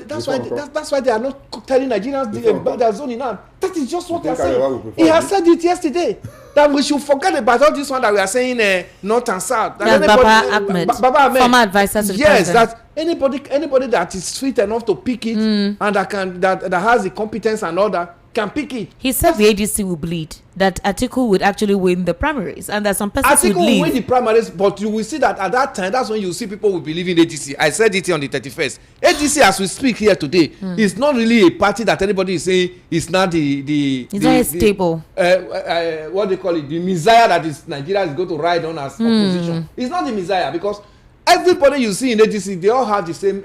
they are not telling Nigerians their zoning now. That is just what they are saying. He has said it yesterday that we should forget about all this one that we are saying north and south. That's Baba Ahmed, former advisor to the president. Yes, that anybody that is fit enough to pick it and that has the competence and order can pick it. He said the ADC will bleed, that Atiku would actually win the primaries, and that some persons would leave. Atiku will win the primaries, but you will see that at that time, that's when you see people will believe in ADC. I said it here on the 31st. ADC, as we speak here today, is not really a party that anybody is saying is not it's not stable. What they call it, the messiah that is Nigeria is going to ride on as opposition. It's not the messiah because everybody you see in ADC, they all have the same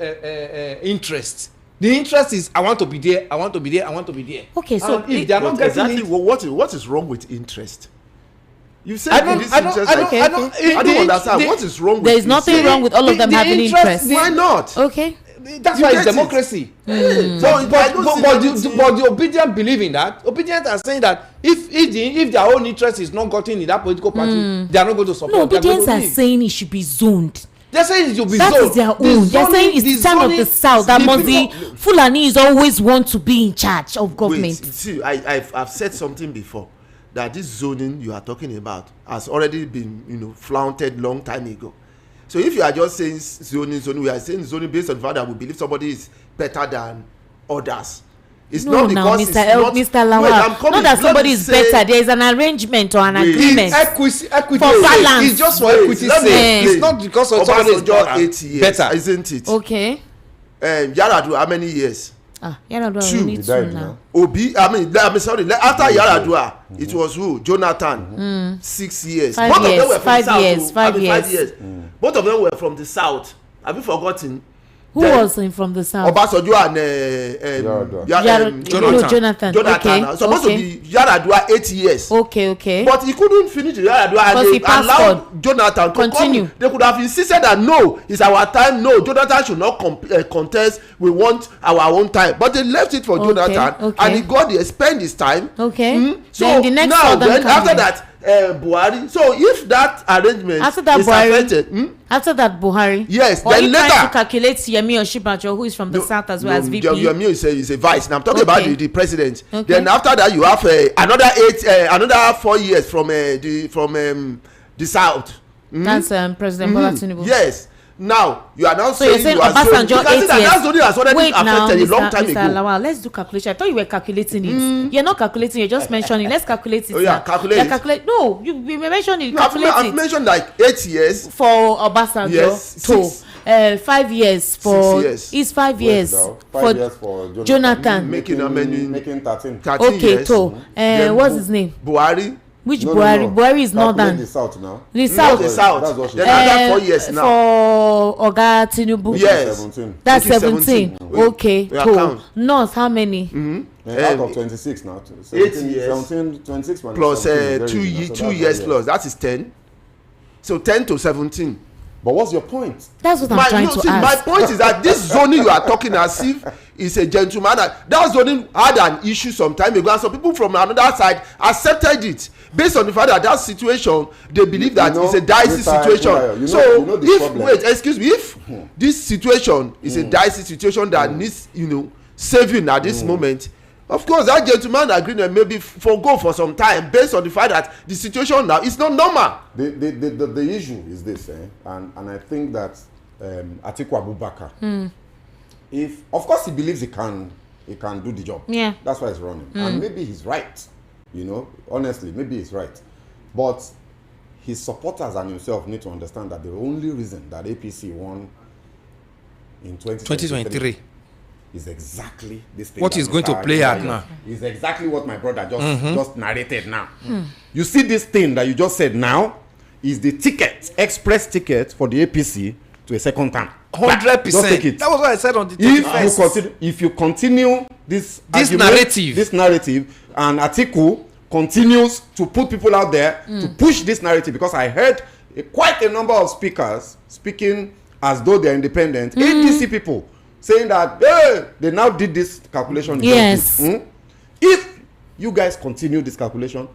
interest. The interest is I want to be there, I want to be there, I want to be there. Okay, so if they are not getting exactly what is wrong with interest? You said I don't understand what is wrong with there is nothing wrong with all of them having interest. Why not? Okay. That's why it's democracy. But the obedient believe in that. Obedient are saying that if their own interest is not gotten in that political party, they are not going to support. No, obedience are saying it should be zoned. They're saying it should be zoned. That is their own. They're saying it's the time of the south that must be Fulanis always want to be in charge of government. Wait, see, I've said something before that this zoning you are talking about has already been flaunted long time ago. So if you are just saying zoning, we are saying zoning based on the fact that we believe somebody is better than others. It's not because Mr. Lawal, not that somebody is better. There is an arrangement or an agreement equity for balance. It's just for equity's sake. It's not because of somebody is better, isn't it? Okay. Yaradua, how many years? Yaradua, we need to now. Obi, I'm sorry. After Yaradua, it was who? Jonathan. 6 years. 5 years. 5 years. Both of them were from the south. Have you forgotten? Who was from the south? Obasanjo and Jonathan. Okay. Supposed to be Yaradua 8 years. Okay. But he couldn't finish Yaradua and they allowed Jonathan to continue. They could have insisted that no, it's our time. No, Jonathan should not contest. We want our own time. But they left it for Jonathan and he got spend his time. Okay. So then after that, Buhari. So if that arrangement affected, after that Buhari, yes, or then later trying to calculate Yemi Osinbajo, who is from the south as well as VP. Yemi is a vice. Now I'm talking about the president. Then after that you have another 4 years from the south. That's President Bola Tinubu. Yes. Now you are now saying you are Obasanjo 8 years. That zoning has already affected a long time ago. Mr. Lawal, let's do calculation. I thought you were calculating it. You're not calculating. You're just mentioning. Let's calculate it. Oh yeah, calculate. No, you mentioned it. I've mentioned like 8 years for Obasanjo. Yes. 5 years for. 6 years. It's 5 years. 5 years for Jonathan. Making 13. Okay, so what's his name? Buhari. Which Buhari? Buhari is northern. The south now. The south. The south. That's what she then another 4 years now. For Oga Tinubu. Yes. 17. That's 17. Okay. Cool. North, how many? Out of 26 now. 8 years. 17, 26 plus 2 years plus. That is 10. So 10 to 17. But what's your point? That's what I'm trying to ask. My point is that this zoning you are talking as if is a gentleman. That zoning had an issue some time ago, and some people from another side accepted it based on the fact that situation they believe that it's a dicey situation. If this situation is a dicey situation that needs saving at this moment. Of course, that gentleman agreement maybe forgo for some time based on the fact that the situation now is not normal. The issue is this, and I think that Atiku Abubakar, if of course he believes he can do the job. Yeah, that's why he's running, and maybe he's right. Honestly, maybe he's right, but his supporters and himself need to understand that the only reason that APC won in 2023 is exactly this thing. What is going to play out now? Is exactly what my brother just narrated now. You see this thing that you just said now is the ticket, express ticket for the APC to a second term. 100%. Just take it. That was what I said on the 31st. If you continue this narrative, and Atiku continues to put people out there to push this narrative, because I heard quite a number of speakers speaking as though they're independent, ADC people saying that they now did this calculation. Yes. If you guys continue this calculation,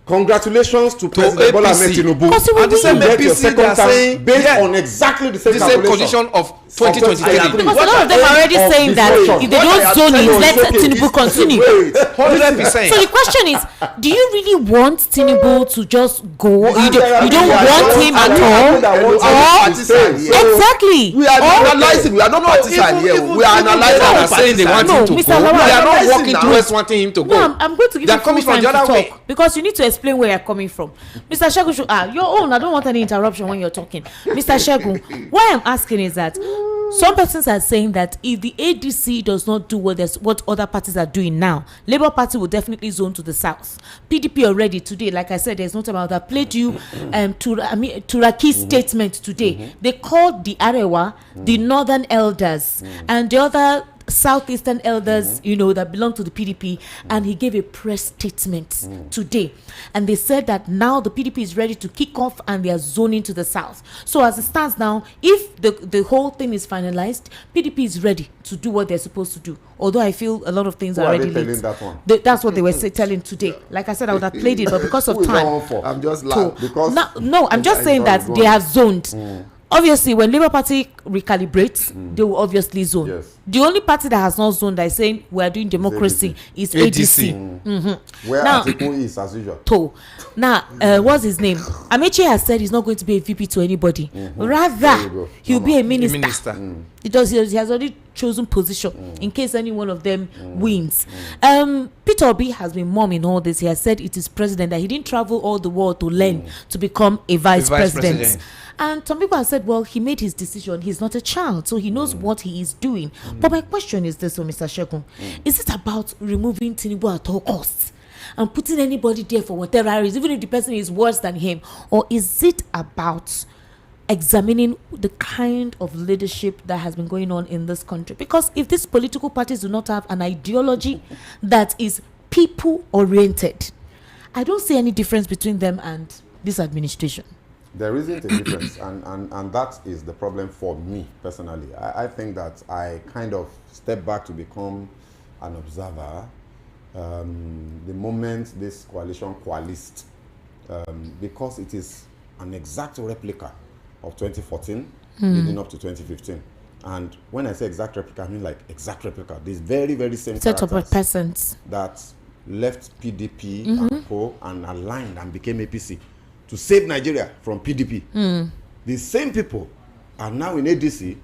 congratulations to President Bola Ahmed Tinubu. And the same APC they are saying based on exactly the same condition of 2023. Because a lot of them are already saying that if they don't zone it, let Tinubu continue. 100%. So the question is, do you really want Tinubu to just go? You don't want him at all? Exactly. We are analyzing. We are not partisan here. We are analyzing. They are saying they want him to go. They are not working towards wanting him to go. No, I'm going to give you full time to talk because you need to explain where you're coming from. Mr. Shegun, your own. I don't want any interruption when you're talking. Mr. Shegun, why I'm asking is that some persons are saying that if the ADC does not do what other parties are doing now, Labour Party will definitely zone to the south. PDP already today, like I said, there's no time about that. Played you Turaki's statement today. They called the Arewa the Northern Elders and the other Southeastern elders, that belong to the PDP, and he gave a press statement today, and they said that now the PDP is ready to kick off and they are zoning to the south. So as it stands now, if the whole thing is finalized, PDP is ready to do what they're supposed to do. Although I feel a lot of things are already late. That's what they were telling today. Like I said, I would have played it, but because of time, I'm just laughing because I'm just saying that they have zoned. Obviously, when Labour Party recalibrates, they will obviously zone. Yes. The only party that has not zoned that is saying we are doing democracy is ADC. Where Atiku is as usual. Now, what's his name? Amechi has said he's not going to be a VP to anybody. Rather, he'll be a minister. He has already chosen position in case any one of them wins. Peter Obi has been mum in all this. He has said it is president that he didn't travel all the world to learn to become a vice president. And some people have said, well, he made his decision. He's not a child, so he knows what he is doing. But my question is this, Mr. Shegun. Is it about removing Tinubu at all costs and putting anybody there for whatever reason, even if the person is worse than him? Or is it about examining the kind of leadership that has been going on in this country? Because if these political parties do not have an ideology that is people-oriented, I don't see any difference between them and this administration. There isn't a difference, and that is the problem for me personally. I think that I kind of step back to become an observer the moment this coalition coalesced, because it is an exact replica of 2014 leading up to 2015. And when I say exact replica, I mean like exact replica. These very, very same set of persons that left PDP and co and aligned and became APC to save Nigeria from PDP. The same people are now in ADC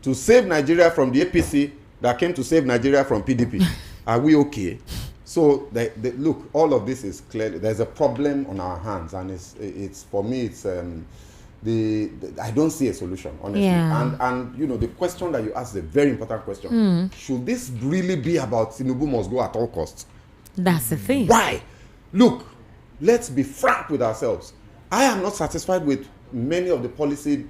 to save Nigeria from the APC that came to save Nigeria from PDP. Are we okay? So look, all of this is clearly, there's a problem on our hands, and it's for me, it's I don't see a solution, honestly. Yeah. And the question that you asked is a very important question. Should this really be about Tinubu must go at all costs? That's the thing. Why? Look, let's be frank with ourselves. I am not satisfied with many of the policy,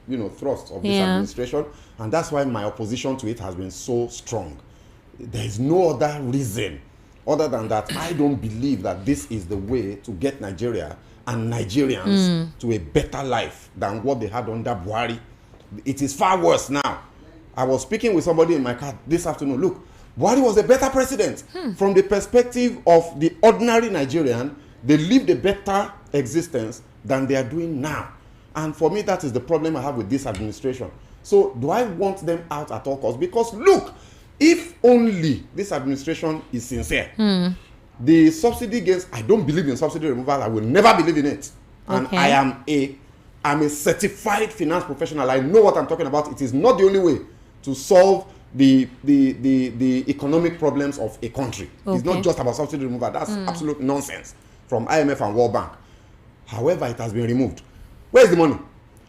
thrusts of this administration, and that's why my opposition to it has been so strong. There is no other reason other than that I don't believe that this is the way to get Nigeria and Nigerians to a better life than what they had under Buhari. It is far worse now. I was speaking with somebody in my car this afternoon. Look, Buhari was a better president. From the perspective of the ordinary Nigerian, they lived a better existence than they are doing now. And for me, that is the problem I have with this administration. So do I want them out at all costs? Because look, if only this administration is sincere, the subsidy gains, I don't believe in subsidy removal. I will never believe in it. And I'm a certified finance professional. I know what I'm talking about. It is not the only way to solve the economic problems of a country. It's not just about subsidy removal. That's absolute nonsense from IMF and World Bank. However, it has been removed. Where's the money?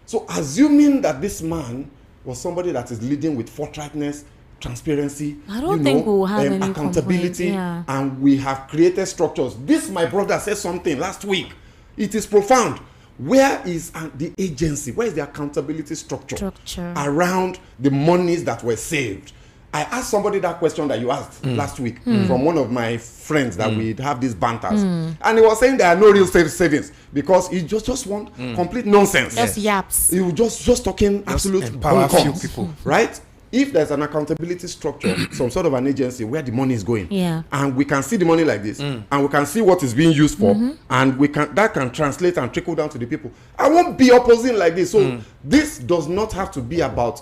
So assuming that this man was somebody that is leading with forthrightness transparency, I don't think we'll have any accountability, yeah. and we have created structures. This, my brother said something last week. It is profound. Where is the agency? Where is the accountability structure around the monies that were saved? I asked somebody that question that you asked last week from one of my friends that we have these banters, and he was saying there are no real savings because he just want complete nonsense. Just yaps. He was just talking absolute empower few people, right? If there's an accountability structure, some sort of an agency where the money is going, and we can see the money like this, and we can see what is being used for, and that can translate and trickle down to the people. I won't be opposing like this. So this does not have to be about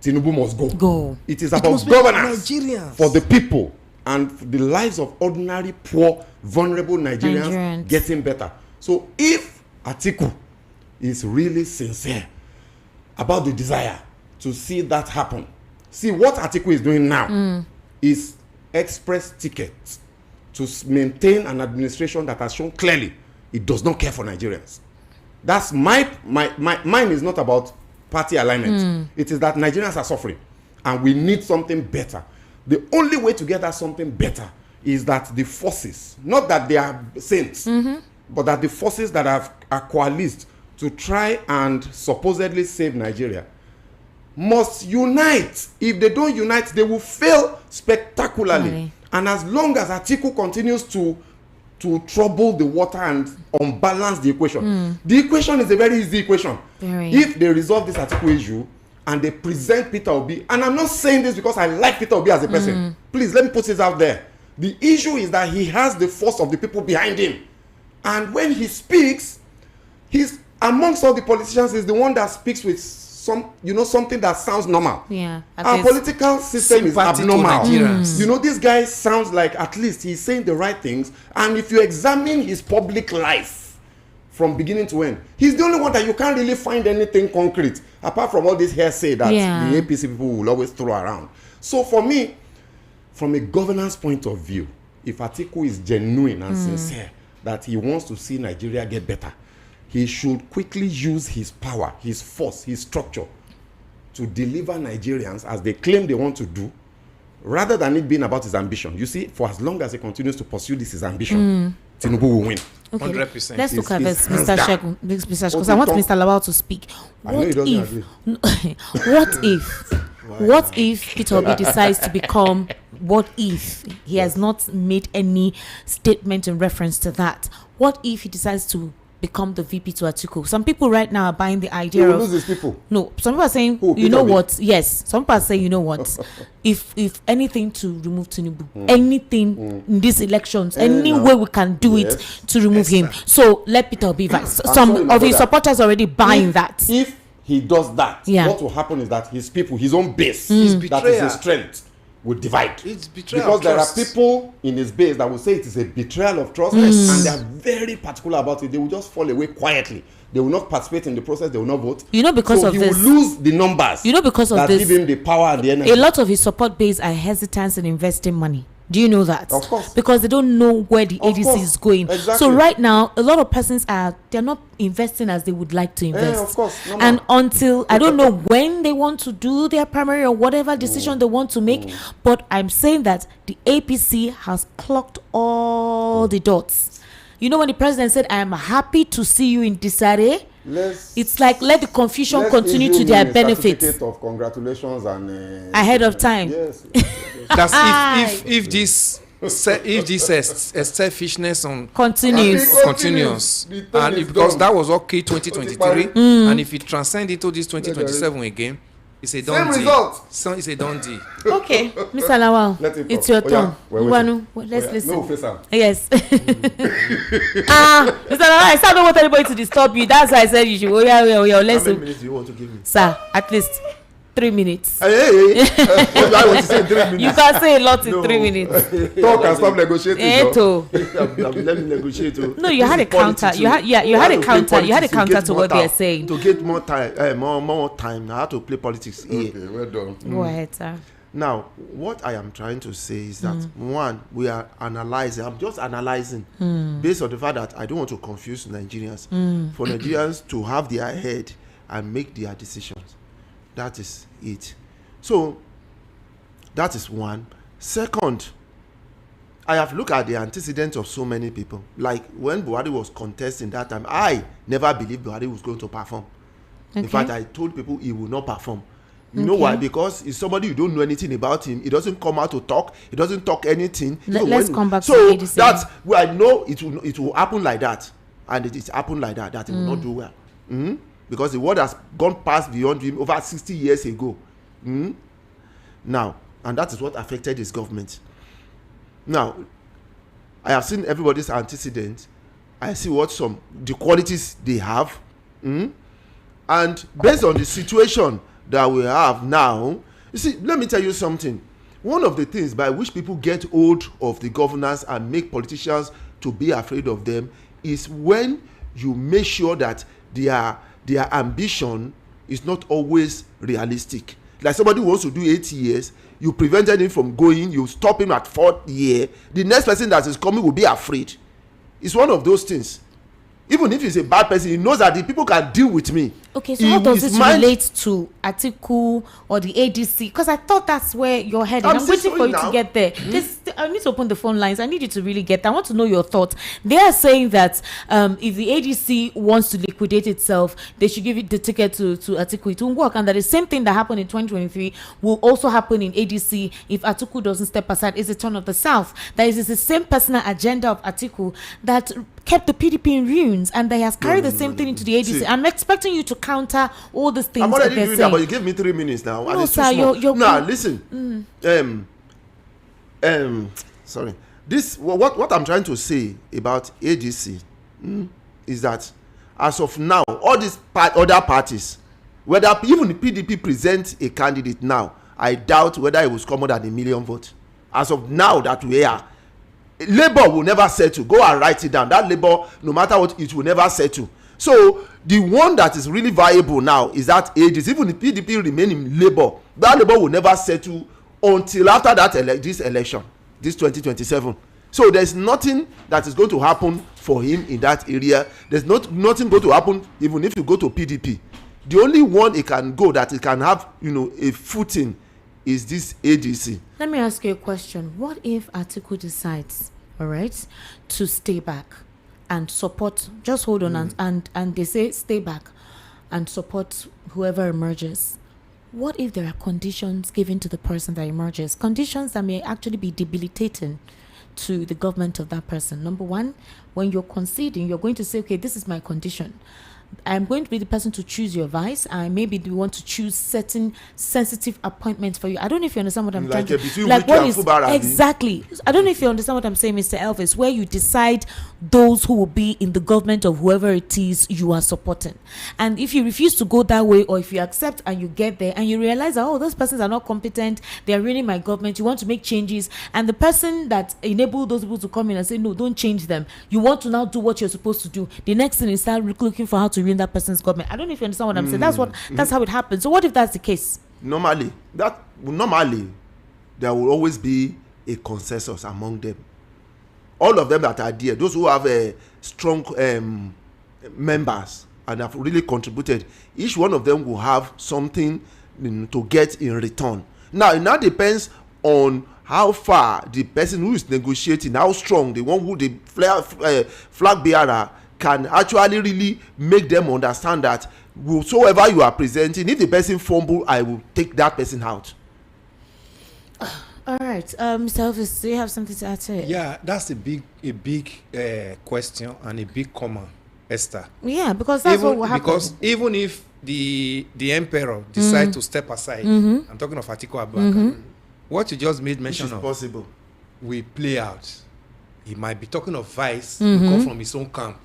Tinubu must go. It is about governance for the people and the lives of ordinary, poor, vulnerable Nigerians getting better. So if Atiku is really sincere about the desire to see that happen, see what Atiku is doing now is express tickets to maintain an administration that has shown clearly it does not care for Nigerians. That's mine is not about party alignment. It is that Nigerians are suffering and we need something better. The only way to get that something better is that the forces, not that they are saints, but that the forces that are coalesced to try and supposedly save Nigeria must unite. If they don't unite, they will fail spectacularly. And as long as Atiku continues to trouble the water and unbalance the equation, the equation is a very easy equation. If they resolve this Atiku issue and they present Peter Obi, and I'm not saying this because I like Peter Obi as a person, please let me put this out there. The issue is that he has the force of the people behind him, and when he speaks, he's amongst all the politicians, he's the one that speaks with something that sounds normal. Our political system is abnormal. This guy sounds like at least he's saying the right things, and if you examine his public life from beginning to end, he's the only one that you can't really find anything concrete apart from all this hearsay that the APC people will always throw around. So for me, from a governance point of view, if Atiku is genuine and sincere that he wants to see Nigeria get better, he should quickly use his power, his force, his structure to deliver Nigerians as they claim they want to do, rather than it being about his ambition. You see, for as long as he continues to pursue this his ambition, Tinubu will win. Okay, 100%. Let's look at this, Mr. Shegun, because I want Mr. Lawal to speak. What if Peter Obi decides to become? What if he has not made any statement in reference to that? What if he decides to become the VP to Atiku? Some people right now are buying the idea of lose his people. No, some people are saying, what? Yes, some people are saying, if anything to remove Tinubu, anything in these elections, any way we can do it to remove him. So let Peter Obi vice. Some of his supporters already buying that. If he does that, what will happen is that his people, his own base, that is his strength, will divide. It's betrayal because there are people in his base that will say it is a betrayal of trust, and they are very particular about it. They will just fall away quietly. They will not participate in the process. They will not vote. Because of this, he will lose the numbers. Because of this, give him the power and the energy. A lot of his support base are hesitant in investing money. Do you know that? Of course. Because they don't know where the ADC is going. Exactly. So right now, a lot of persons they're not investing as they would like to invest. Of course. No, and until, I don't know when they want to do their primary or whatever decision they want to make, but I'm saying that the APC has clocked all the dots. When the president said, I am happy to see you in Desare, it's like let the confusion continue to their benefit. Certificate of congratulations and ahead of time. Yes. That's if this selfishness continues, and because that was okay 2023, and if it transcends into this 2027 again, it's a done deal. It's a done deal. Okay, Mr. Lawal, it's your turn. Let's listen. No, officer. Yes. Mr. Lawal, I don't want anybody to disturb you. That's why I said you should. Let's. How many minutes do you want to give me? Sir, at least 3 minutes. Hey. What do I want to say in 3 minutes? You can say a lot in 3 minutes. Talk and stop negotiating. Let me negotiate. No, you had a counter. You had a counter. You had a counter to what they are saying. To get more time, more time. I had to play politics here. Okay, well done. Go ahead, sir. Now, what I am trying to say is that one, we are analyzing. I'm just analyzing based on the fact that I don't want to confuse Nigerians. For Nigerians to have their head and make their decisions. That is it. So, That is one. Second, I have looked at the antecedents of so many people. Like when Buhari was contesting that time, I never believed Buhari was going to perform. Okay. In fact, I told people he will not perform. You know why? Because he's somebody you don't know anything about him. He doesn't come out to talk. He doesn't talk anything. Let's come back to ADC. So that's where I know it will happen like that. And it happened like that it will not do well. Mm-hmm. Because the world has gone past beyond him over 60 years ago. Mm-hmm. Now, and that is what affected his government. Now, I have seen everybody's antecedents. I see the qualities they have. Mm-hmm. And based on the situation that we have now, you see, let me tell you something. One of the things by which people get hold of the governors and make politicians to be afraid of them is when you make sure that their ambition is not always realistic. Like somebody who wants to do 8 years, you prevented him from going, you stop him at 4th year, the next person that is coming will be afraid. It's one of those things. Even if he's a bad person, he knows that the people can deal with me. Okay, so how does this relate to Atiku or the ADC? Because I thought that's where you're heading. I'm waiting for you to get there. I need to open the phone lines. I need you to really get there. I want to know your thoughts. They are saying that if the ADC wants to liquidate itself, they should give it the ticket to Atiku. It won't work. And that the same thing that happened in 2023 will also happen in ADC if Atiku doesn't step aside. It's the turn of the South. That is the same personal agenda of Atiku that kept the PDP in ruins, and they has carried the same thing into the ADC. See, I'm expecting you to counter all these things. I'm already doing that, but you give me 3 minutes now. No, sir, you're now listen. Sorry. This what I'm trying to say about ADC is that as of now, all these other parties, whether even the PDP presents a candidate now, I doubt whether it will come more than 1 million votes. As of now, that we are. Labour will never settle. Go and write it down. That Labour, no matter what, it will never settle. So the one that is really viable now is that ADC. Even the PDP remain in Labour, that Labour will never settle until after that this election, this 2027. So there's nothing that is going to happen for him in that area. There's nothing going to happen even if you go to PDP. The only one it can go that it can have a footing is this ADC. Let me ask you a question. What if Atiku decides, all right, to stay back and support, just hold on, and they say stay back and support whoever emerges? What if there are conditions given to the person that emerges? Conditions that may actually be debilitating to the government of that person. Number one, when you're conceding, you're going to say, okay, this is my condition. I'm going to be the person to choose your vice. I maybe do want to choose certain sensitive appointments for you. I don't know if you understand what I'm trying to say. Like what is exactly? I don't know if you understand what I'm saying, Mr. Elvis. Where you decide those who will be in the government of whoever it is you are supporting, and if you refuse to go that way, or if you accept and you get there and you realize that those persons are not competent, they are ruining my government. You want to make changes, and the person that enabled those people to come in and say no, don't change them. You want to now do what you're supposed to do. The next thing is start looking for how to ruin that person's government. I don't know if you understand what I'm saying. That's how it happens. So what if that's the case? Normally there will always be a consensus among them. All of them that are there, those who have a strong members and have really contributed, each one of them will have something to get in return. Now it now depends on how far the person who is negotiating, how strong the one who the flag bearer can actually really make them understand that whosoever you are presenting, if the person fumble, I will take that person out. All right, Mr. Elvis, do you have something to add to it? Yeah, that's a big question and a big comma, Esther. Yeah, because that's what will happen. Because even if the emperor decide to step aside, I'm talking of Atiku Abubakar, what you just made mention of possible will play out. He might be talking of vice, will come from his own camp.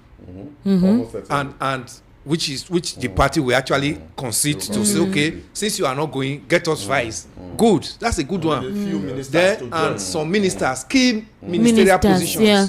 And which the party will actually concede to say, okay, since you are not going, get us vice. Good, that's a good one. And some ministers, key ministerial positions. Yeah.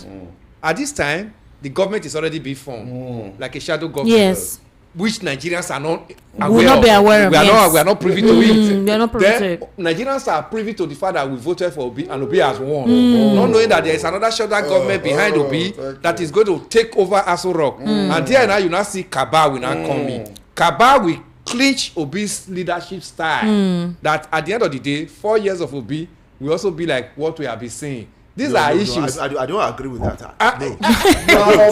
At this time, the government is already being formed, like a shadow government. Yes. Which Nigerians are not will not be aware of. We are not privy to it. We are not privy to it. Nigerians are privy to the fact that we voted for Obi and Obi has won. Not knowing that there is another shadow government behind Obi that is going to take over Aso Rock. And there now you now see Kaba will now come in. Kaba will clinch Obi's leadership style. That at the end of the day, 4 years of Obi will also be like what we have been saying. These are issues. I don't agree with that. No. On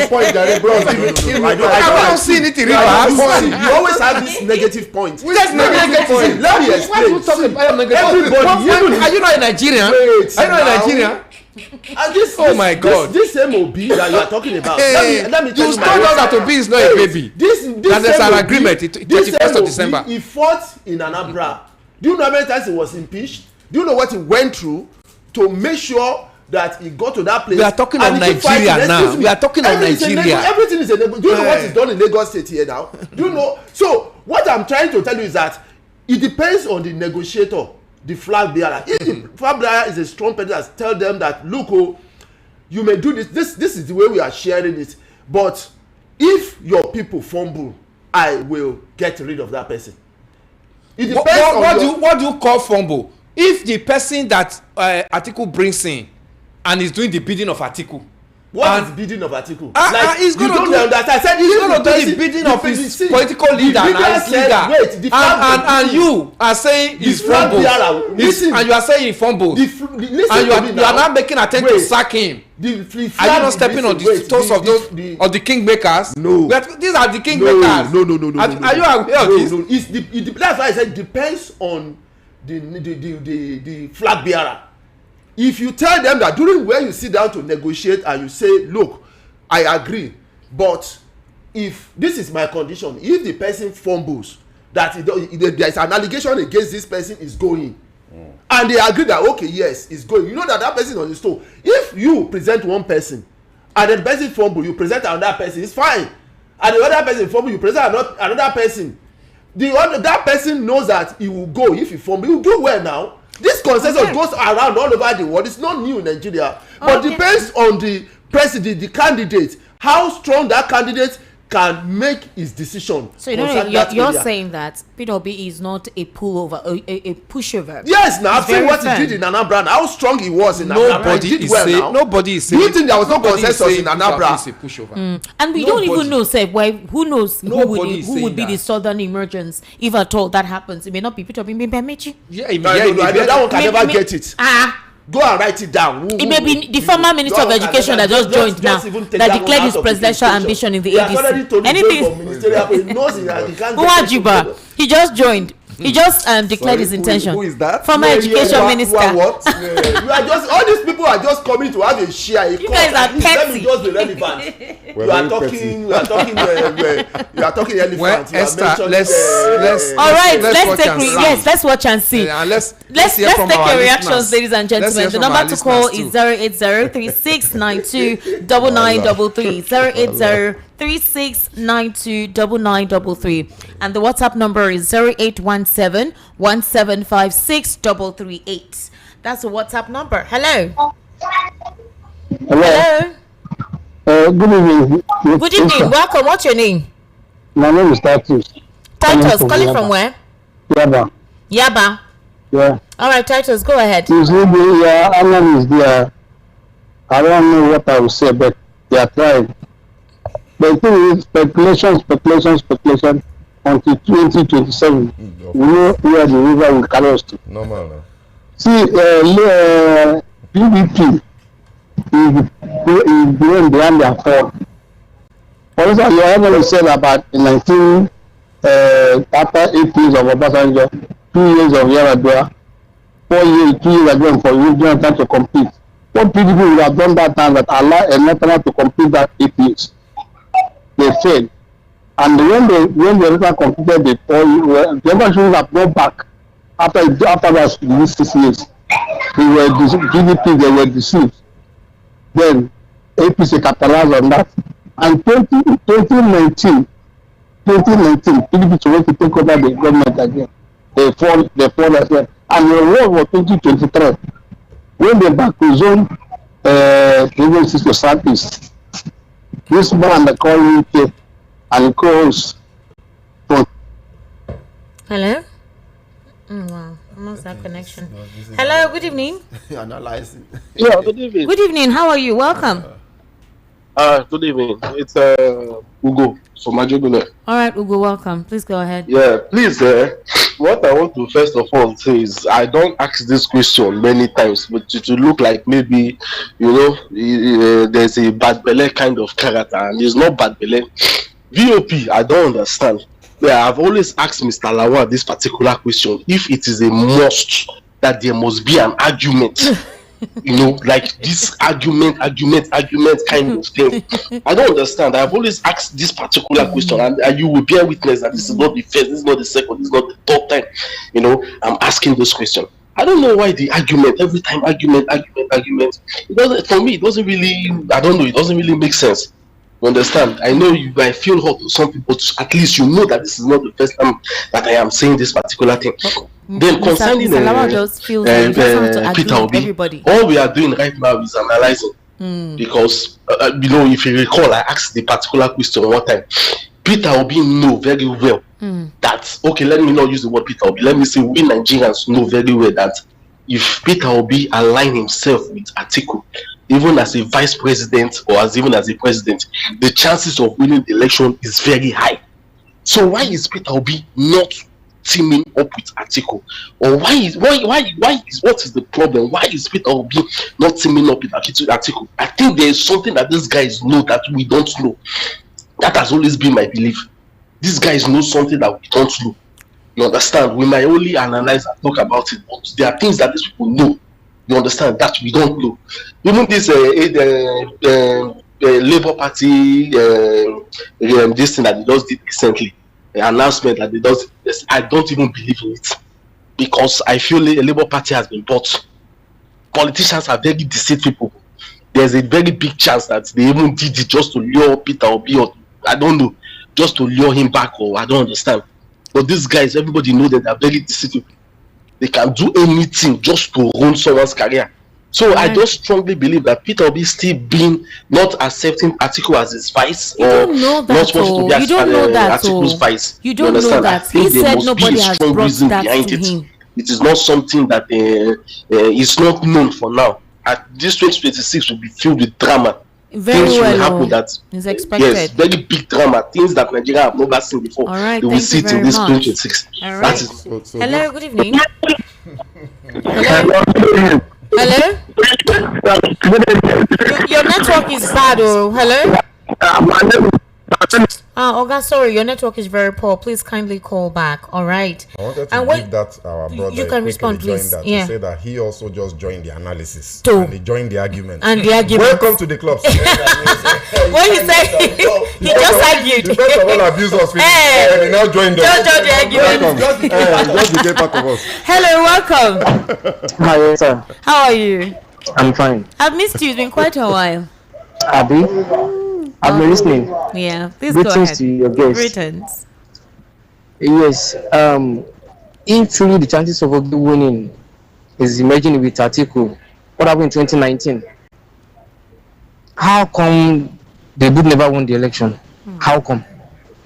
point, bro. I don't see anything. You always have this negative point. That's negative point. Let me explain. Why you talking about negative? Everybody, are you not a Nigerian? Wait, are you not a Nigerian? Oh my God! This MOB that you are talking about. Let me tell you. You told us that Obi is not a baby. That there's an agreement. 31st of December. He fought in Anambra. Do you know how many times he was impeached? Do you know what he went through to make sure that he got to that place? We are talking of Nigeria now. We are talking of Nigeria. Everything is a do you know what is done in Lagos State here now? Do you know? So what I'm trying to tell you is that it depends on the negotiator, the flag bearer. If the flag bearer is a strong person that tell them that look, oh, you may do this. This is the way we are sharing it. But if your people fumble, I will get rid of that person. It depends what do you call fumble? If the person that Atiku brings in and is doing the bidding of Atiku. What is bidding of Atiku? He's going to do understand. I said he's going to do the bidding of his political leader and his leader. And you are saying he's fumbled. And you are saying he fumbled. And you are not making attempt to sack him. Are you not stepping on the toes of those of the kingmakers? No. These are the kingmakers. No. Are you aware of this? That's why I said depends on the flag bearer. If you tell them that during when you sit down to negotiate and you say, look, I agree, but if this is my condition, if the person fumbles, that there is an allegation against this person is going, and they agree that okay, yes, it's going, you know that person is on the store. If you present one person and the person fumble, you present another person, it's fine. And the other person fumble, you present another person. That person knows that he will go. If he fumble, he will do well now. This consensus goes around all over the world. It's not new in Nigeria, but depends on the president, the candidate, how strong that candidate can make his decision. So you're saying that PDP is not a pullover, a pushover. Yes, now I've seen what he did in Anambra, how strong he was in Anambra. He did well now. Nobody is saying. Do you think there was no consensus in Anambra? And we don't even know, say, who knows who would be the southern emergence if at all that happens. It may not be PDP, it may be Mechi. That one can never get it. Go and write it down. It may be the former minister of education that just joined now, that declared his presidential ambition in the ADC. Anything. Uwajiba, he just joined. He just declared his intention. Who is that? Former education minister. What? You are just all these people are just coming to have a share. You guys are petty. Let me just be relevant. You are talking elephant. Well, Esther, let's all right. Let's watch and see. Let's take your reactions, ladies and gentlemen. The number to call is 080-3692-9933. 080-3692-9933, and the WhatsApp number is 0817-1756-338. That's the WhatsApp number. Hello. Hello. Good evening. Good evening. Welcome. What's your name? My name is Titus. Titus, calling from where? Yaba. Yaba. Yeah. All right, Titus, go ahead. You see, the analysts there. I don't know what I will say, but they are trying. The thing is speculation until 2027. We know where the river will carry us to. Normal. See, PDP is going behind their fall. For instance, you already said about 19 after 8 years of Obasanjo, 2 years of Yar'Adua, 2 years again for Jonathan to compete. What PDP would have done that time that allow a national to complete that 8 years? They failed, and when they completed the 4 years, the ever should have gone back after that 6 years. They were GDP, they were deceived. Then APC capitalized on that, and 2019, PDP to want to take over the government again. They fall as well, and the war was 2023 when they back to zone agencies to Southeast. This man that called me and calls. Hello? Wow, almost that connection. Hello, good evening. Analyzing. Yeah, good evening. Good evening, how are you? Welcome. Good evening. It's Ugo from Majogune. All right, Ugo, welcome. Please go ahead. Yeah, please. What I want to first of all say is I don't ask this question many times, but to look like maybe there's a bad belly kind of character, and it's not bad belly. VOP, I don't understand. Yeah, I've always asked Mr. Lawal this particular question: if it is a must that there must be an argument. Like this argument kind of thing. I don't understand. I've always asked this particular question, and you will bear witness that this is not the first, this is not the second, this is not the third time. I'm asking this question. I don't know why the argument every time argument. It doesn't, for me, it doesn't really. I don't know. It doesn't really make sense. You understand? I know you might feel hurt to some people. At least you know that this is not the first time that I am saying this particular thing. Then concerning Peter Obi, all we are doing right now is analyzing. Because if you recall, I asked the particular question one time. Peter Obi know very well that, okay, let me not use the word Peter Obi. Let me say we Nigerians know very well that if Peter Obi align himself with Atiku, even as a vice president or even as a president, the chances of winning the election is very high. So why is Peter Obi not teaming up with Atiku? Or what is the problem? Why is Peter Obi not teaming up with Atiku? I think there is something that these guys know that we don't know. That has always been my belief. These guys know something that we don't know. You understand? We might only analyze and talk about it, but there are things that these people know. You understand? That we don't know. Even this Labour Party, this thing that they just did recently, the announcement that they just, I don't even believe in it, because I feel the Labour Party has been bought. Politicians are very deceitful people. There's a very big chance that they even did it just to lure Peter Obi, or I don't know, just to lure him back, or I don't understand. But these guys, everybody knows that they're very deceitful. They can do anything just to ruin someone's career. So I just strongly believe that Peter Obi still being not accepting Atiku as his vice, or not wanting to be Atiku's vice. You don't know that. He said nobody has brought that to him. It is not something that is not known for now. This 2026 will be filled with drama. Very things well, will happen that is expected. Yes, very big drama. Things that Nigeria have never seen before. All right, they will see till this 2026. All right. Hello, good evening. Hello. Your network is bad. Oh, hello. Oga, sorry, your network is very poor. Please kindly call back. All right. I wanted to give that our brother. You can respond, please. That, yeah. To say that he also just joined the analysis and he joined the argument. Welcome to the club. What he said, he just argued. The first of all abuse us, and he now joined us. Just join the argument. Just became part of us. Hello, welcome. Hi, sir. How are you? I'm fine. I've missed you. It's been quite a while. Abby? I've been listening. Yeah, please Greetings go ahead. To your guest. Greetings. Yes. If truly the chances of Obi winning is emerging with Atiku, what happened in 2019? How come they would never win the election? How come?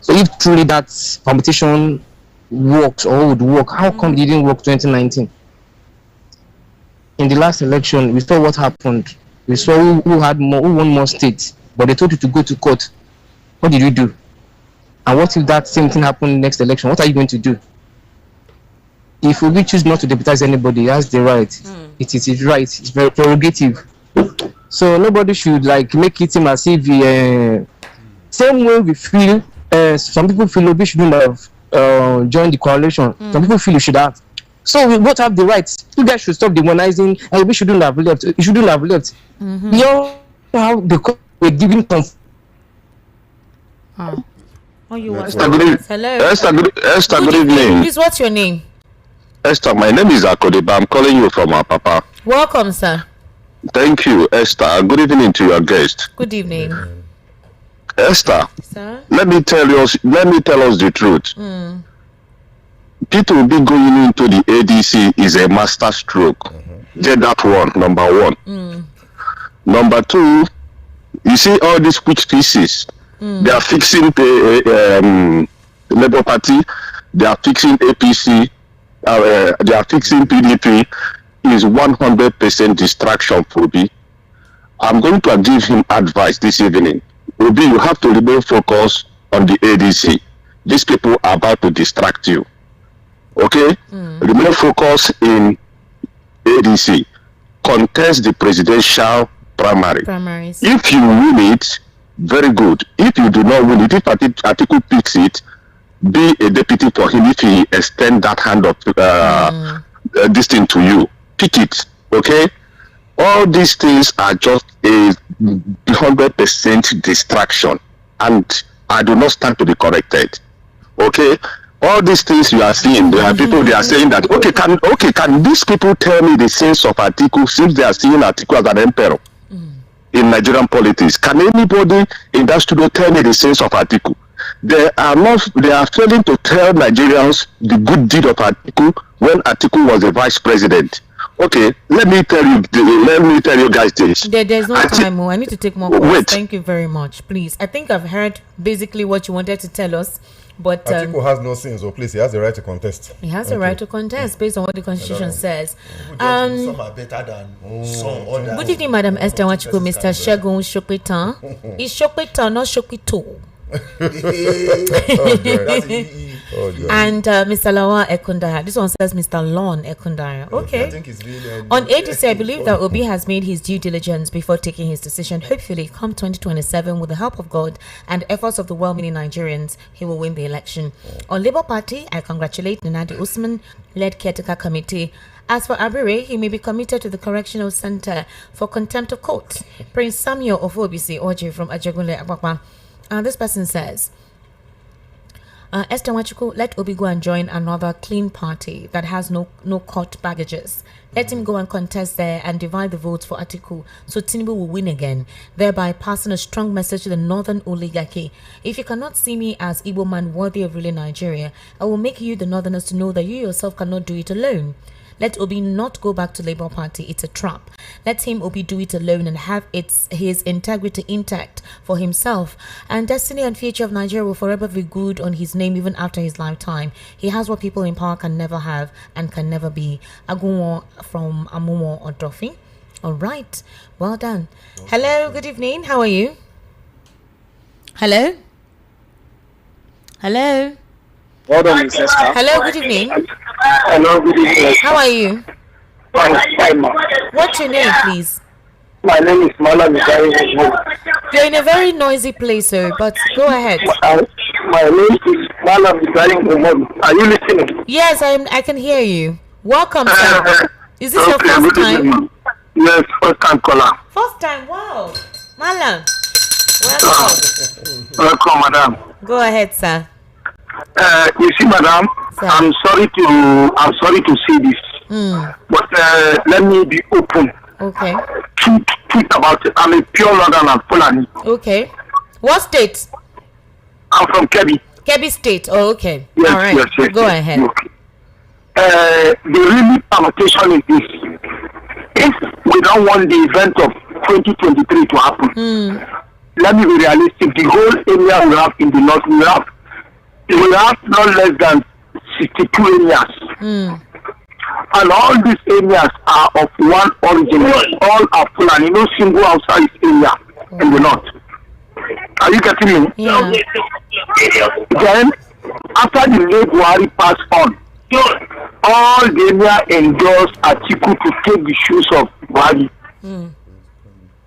So if truly that competition works or would work, how come it didn't work 2019? In the last election, we saw what happened. We saw who won more states. But they told you to go to court. What did you do? And what if that same thing happened next election? What are you going to do? If we choose not to deputize anybody, he has the right. It is his right. It's very prerogative. So nobody should make it seem as if same way we feel. Some people feel Obi shouldn't have joined the coalition. Some people feel he should have. So we both have the rights. You guys should stop demonizing. And Obi shouldn't have left. He shouldn't have left. You know how the we're giving Oh, you want Hello. Esther, good evening. Please, what's your name? Esther, my name is Akodiba. I'm calling you from our papa. Welcome, sir. Thank you, Esther. Good evening to your guest. Good evening. Esther, sir? let me tell us the truth. People will be going into the ADC is a master stroke. Get that one, number one. Number two, you see all these quick pieces. They are fixing the Labour Party. They are fixing APC. They are fixing PDP. Is 100% distraction for me. I'm going to give him advice this evening. Obi, you have to remain focused on the ADC. These people are about to distract you. Okay? Remain focused in ADC. Contest the presidential primaries. If you win it, very good. If you do not win it, if Atiku picks it, be a deputy for him if he extend that hand of this thing to you. Pick it. Okay? All these things are just a 100% distraction, and I do not stand to be corrected. Okay, all these things you are seeing, there are people they are saying that can these people tell me the sense of Atiku since they are seeing Atiku as an emperor in Nigerian politics? Can anybody in that studio tell me the sense of Atiku? They are failing to tell Nigerians the good deed of Atiku when Atiku was the vice president. Okay, let me tell you guys this. There's no time. I need to take more calls. Wait. Thank you very much. Please. I think I've heard basically what you wanted to tell us. But Atiku has no sins, please, he has the right to contest. He has the right to contest based on what the constitution says. Some are better than some others. Good evening, Madam Esther Wachiko, Mr. Shegun Shokwetan. It's Shokwetan, not Shokwito. And Mr. Lawa Ekundaya. This one says Mr. Lon Ekundaya. Okay. I think it's really on ADC, I believe that Obi has made his due diligence before taking his decision. Hopefully, come 2027, with the help of God and efforts of the well-meaning Nigerians, he will win the election. On Labour Party, I congratulate Nadi Usman-led caretaker committee. As for Abire, he may be committed to the Correctional Center for contempt of court. Prince Samuel of OBC Oje from Ajagunle Abakwa. This person says, Esther Wachiko, let Obi go and join another clean party that has no court baggages. Let him go and contest there and divide the votes for Atiku so Tinubu will win again, thereby passing a strong message to the northern oligarchy. If you cannot see me as Igbo man worthy of ruling Nigeria, I will make you the northerners to know that you yourself cannot do it alone. Let Obi not go back to Labour Party. It's a trap. Let him, Obi, do it alone and have his integrity intact for himself. And destiny and future of Nigeria will forever be good on his name even after his lifetime. He has what people in power can never have and can never be. Agunwo from Amumo or Doffy. All right. Well done. Hello. Good evening. How are you? Hello? Hello? Hold on, sister. Hello, good evening. Hello, good evening. How are you? Fine, ma. What's your name, please? My name is Malam. You're in a very noisy place, sir, but go ahead. My name is Malam. Are you listening? Yes, I can hear you. Welcome, sir. Is this your first time? Yes, first time caller. First time, wow. Malam, welcome. Welcome, madam. Go ahead, sir. You see, madam, sir. I'm sorry to say this, but let me be open. Okay. Truth about it. I'm a pure northern Fulani. Okay. What state? I'm from Kebbi. Kebbi State. Oh, okay. Yes, all right. Yes, go ahead. Okay. The really permutation is this: if we don't want the event of 2023 to happen, let me be realistic. The whole area we have in the north, we have not less than 62 areas. And all these areas are of one origin. All are Fulani. No single outside area in the north. Are you getting me? Yeah. Then, after the late Buhari passed on, all the area endorsed Atiku to take the shoes of Buhari.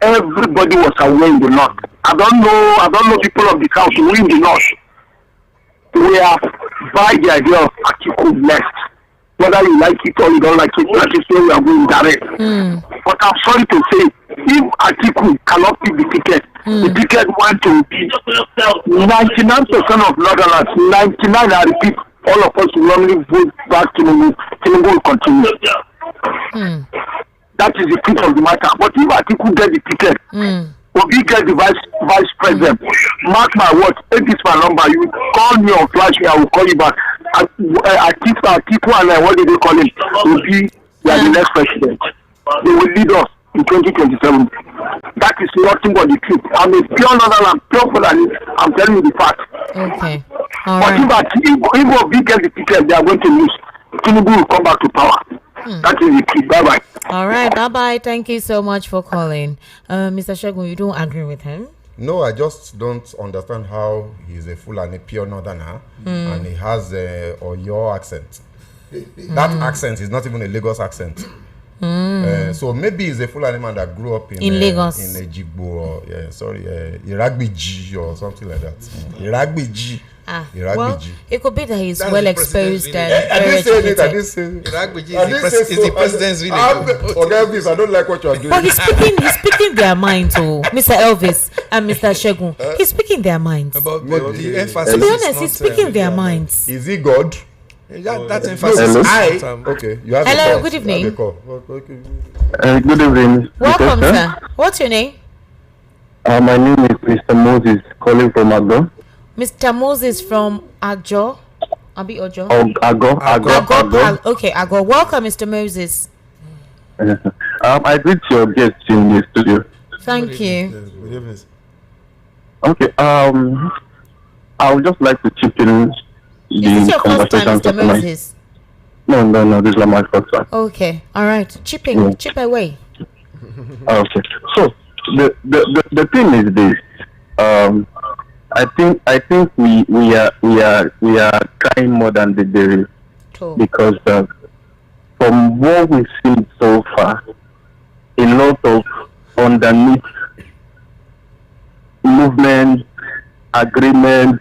Everybody was aware in the north. I don't know people of the council who in the north. We have buy the idea of Atiku next. Whether you like it or you don't like it, like you say, we are going direct. But I'm sorry to say, if Atiku cannot pick the ticket, the ticket went to be 99% of Northerners, 99, I repeat, all of us will normally vote back to Tinubu will continue. That is the truth of the matter. But if Atiku get the ticket, Obi get the vice president, mark my words, take this my number, you call me or flash me, I will call you back. Atiku and what do they call him? Obi, they are the next president. They will lead us in 2027. That is nothing but the truth. I'm a pure northern, I'm pure Fulani, I'm telling you the fact. Okay. All but right. if Obi get the ticket, they are going to lose. Tinubu will come back to power. That is the key. Bye-bye. All right, bye-bye. Thank you so much for calling. Mr. Shegun, you don't agree with him? No, I just don't understand how he's a Fulani pure northerner and he has a Oyo accent. That accent is not even a Lagos accent. So maybe he's a Fulani man that grew up in Lagos, in Ejigbo, or Iragbiji or something like that. Iragbiji. Well, it could be that he's well exposed and I very didn't educated. say it. Iragbiji is the president's village. Forget this. I don't like what you are doing. But he's speaking their minds, oh, Mr. Elvis and Mr. Shegun. He's speaking their minds. But the emphasis To be honest, is he's not, speaking their minds. Is he God? that emphasis is not, Okay. You have Hello, a call. good You evening. have a call. Okay. Good evening. Welcome, sir. What's your name? My name is Mr. Moses, calling from Agro. Mr. Moses from Agjo. Abi Ojo. Agro. Okay, Agro. Welcome, Mr. Moses. I greet your guests in the studio. Thank you. Good evening. Okay. I would just like to chip in Is this your first time, Mr. tonight. Moses? No. This is my first time. Okay. All right. Chip away. Okay. So the thing is this. I think we are trying more than the day, because from what we've seen so far, a lot of underneath movement agreement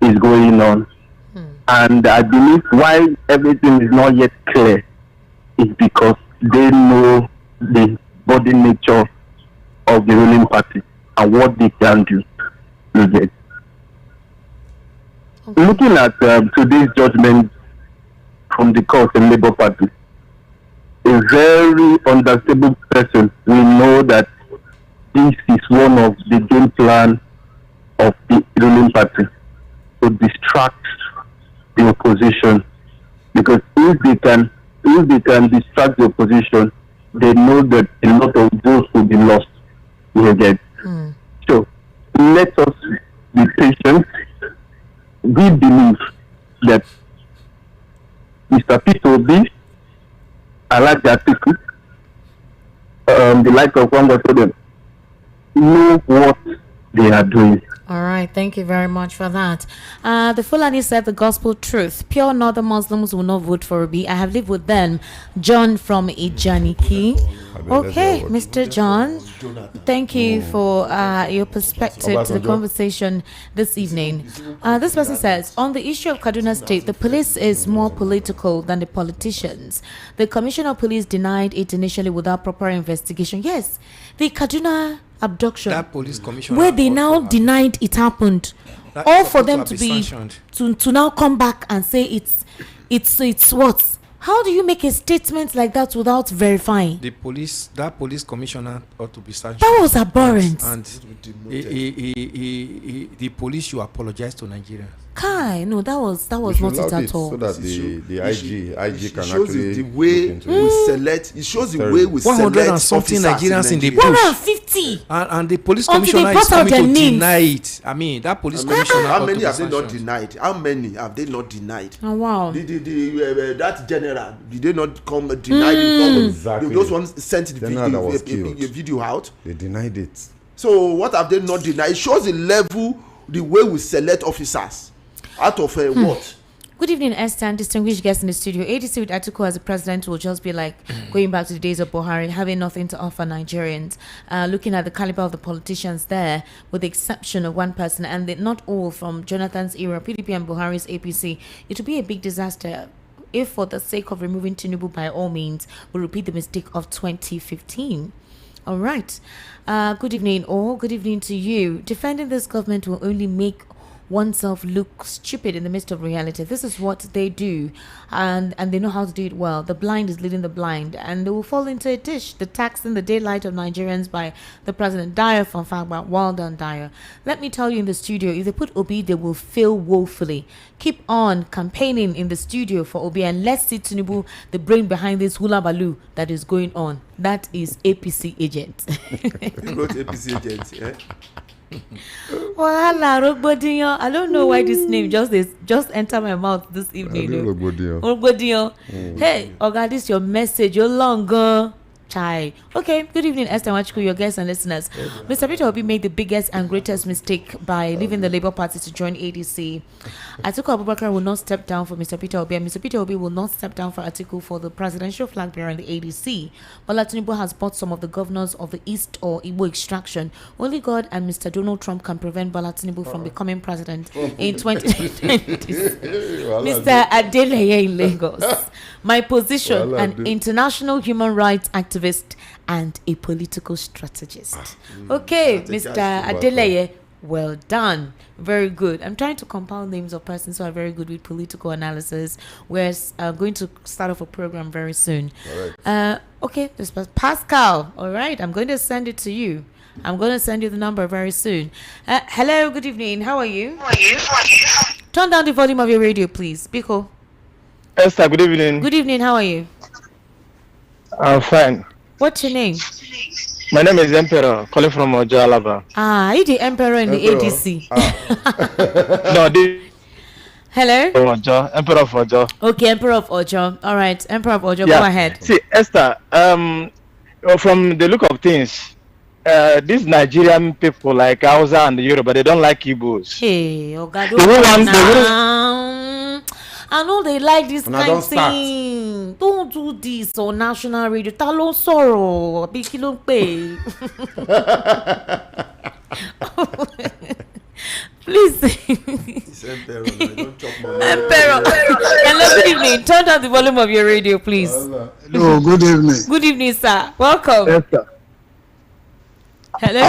is going on, and I believe why everything is not yet clear is because they know the body nature of the ruling party and what they can do. Looking at today's judgment from the court and Labour Party, a very understandable person will know that this is one of the game plan of the ruling party to distract the opposition, because if they can distract the opposition, they know that a lot of votes will be lost. So let us be patient. We believe that Mr. P2B, I like the article, the like of one for them, know what they are doing. All right, thank you very much for that. The Fulani said the gospel truth. Pure northern Muslims will not vote for Obi. I have lived with them. John from Ijaniki. Okay, Mr. John, thank you for your perspective to the conversation this evening. This person says, on the issue of Kaduna State, the police is more political than the politicians. The Commissioner of Police denied it initially without proper investigation. Yes, the Kaduna abduction, that police commissioner, where they now denied it happened, all for them to be to now come back and say it's what? How do you make a statement like that without verifying? That police commissioner ought to be sanctioned. That was abhorrent. And the police should apologize to Nigeria. Kai, no, that was not it at all. So that the IG can shows actually the way we select. It shows the way we select 100 and something Nigerians in the bush. 150. And the police Until commissioner they is brought out coming to their names. deny it. I mean, that police commissioner. How ought many to have be they not sanctioned. denied? How many have they not denied? Oh wow. That general, did they not come deny it? Exactly. Those ones sent the General that was video out. They denied it. So what have they not denied? It shows the level, the way we select officers. Out of what? Good evening, Esther and distinguished guests in the studio. ADC with Atiku as the president will just be like going back to the days of Buhari, having nothing to offer Nigerians. Looking at the caliber of the politicians there, with the exception of one person, and not all from Jonathan's era, PDP and Buhari's APC, it will be a big disaster if, for the sake of removing Tinubu, by all means, we repeat the mistake of 2015. All right. Good evening, all. Good evening to you. Defending this government will only make oneself look stupid in the midst of reality. This is what they do, and they know how to do it well. The blind is leading the blind, and they will fall into a dish. The taxing the daylight of Nigerians by the president. Dyer from Fagba. Well done, Dyer. Let me tell you, in the studio, if they put Obi, they will fail woefully. Keep on campaigning in the studio for Obi, and let's see Tinubu, the brain behind this hula baloo that is going on. That is APC agent. Not APC agent, yeah? Wahala Rogbodiyan. I don't know why this name just enter my mouth this evening. Rogbodiyan. Hey, Oga, this your message. You're longer. Chai. Okay, good evening, Esther Wachiku, your guests and listeners. Mr. Peter Obi made the biggest and greatest mistake by leaving the Labour Party to join ADC. Atiku Abubakar will not step down for Mr. Peter Obi, and Mr. Peter Obi will not step down for Atiku for the presidential flag bearer in the ADC. Bola Tinubu has bought some of the governors of the East or Igbo extraction. Only God and Mr. Donald Trump can prevent Bola Tinubu from becoming president in 2020. Mr. Adeleye in Lagos. My position, an international human rights activist and a political strategist. Okay, Mr. Adeleye, well done. Very good. I'm trying to compile names of persons who are very good with political analysis. We're going to start off a program very soon. Okay, this was Pascal. All right, I'm going to send it to you. I'm going to send you the number very soon. Hello, good evening. How are you? Turn down the volume of your radio, please. Biko. Esther, good evening. Good evening. How are you? I'm fine. What's your name? My name is Emperor, calling from Ojo, Alaba. Are you the Emperor in the ADC? No, the Hello? Ojo, Emperor of Ojo. Okay, Emperor of Ojo. All right, Emperor of Ojo, Yeah. go ahead. See, Esther, from the look of things, these Nigerian people like Hausa and Yoruba, they don't like Igbos. Hey, oh God, I know they like this kind of thing. Don't do this on national radio. Talo sorrow. Big kilo pay. Please. It's Emperor. Don't talk about Emperor. Hello, good evening. Turn down the volume of your radio, please. Hello, good evening. Good evening, sir. Welcome. Esther, Hello.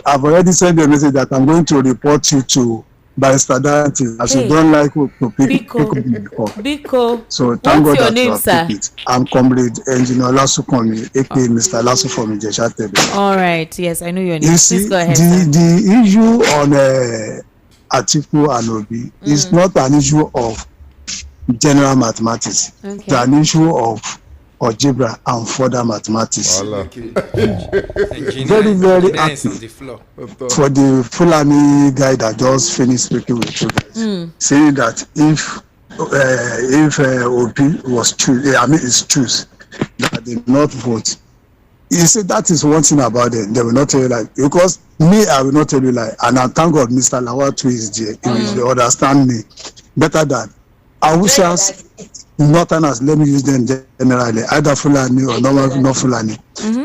I've already sent a message that I'm going to report you to Barrister Dante, as Hey. you don't like to pick Biko. So thank What's God your that name, you have sir? picked it. I'm Comrade Engineer Lasukomi, aka Mr. Lasu from Ijesha. All right. Yes, I know your name. You see, Please go ahead, sir. the issue on Atiku and Obi is not an issue of general mathematics. Okay. It's an issue of algebra and further mathematics. Very, very active on the floor. for the Fulani guy that just finished speaking with you guys, saying that if Obi was choose that they not vote. You see, that is one thing about them. They will not tell you like, because me, I will not tell you like, and I thank God Mr. Lawal too is there. He will understand me better than Awusas, Northerners, let me use them generally, either Fulani or not Fulani.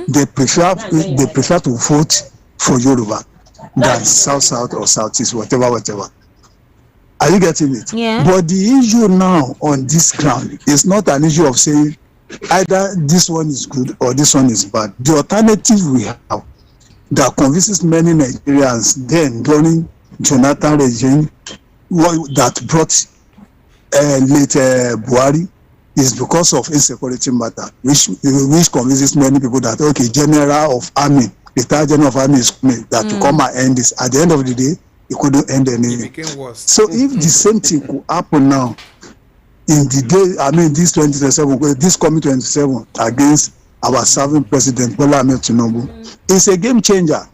They prefer to vote for Yoruba than South or Southeast, whatever. Are you getting it? Yeah. But the issue now on this ground is not an issue of saying either this one is good or this one is bad. The alternative we have that convinces many Nigerians then during Jonathan regime that brought late Buhari is because of insecurity matter, which convinces many people that okay, General of Army, retired General of Army is coming, that to come and end this. At the end of the day, it couldn't end anything. It became worse. So if the same thing could happen now in the day, this 2027, this coming 27 against our serving president Bola Ahmed Tinubu, it's a game changer.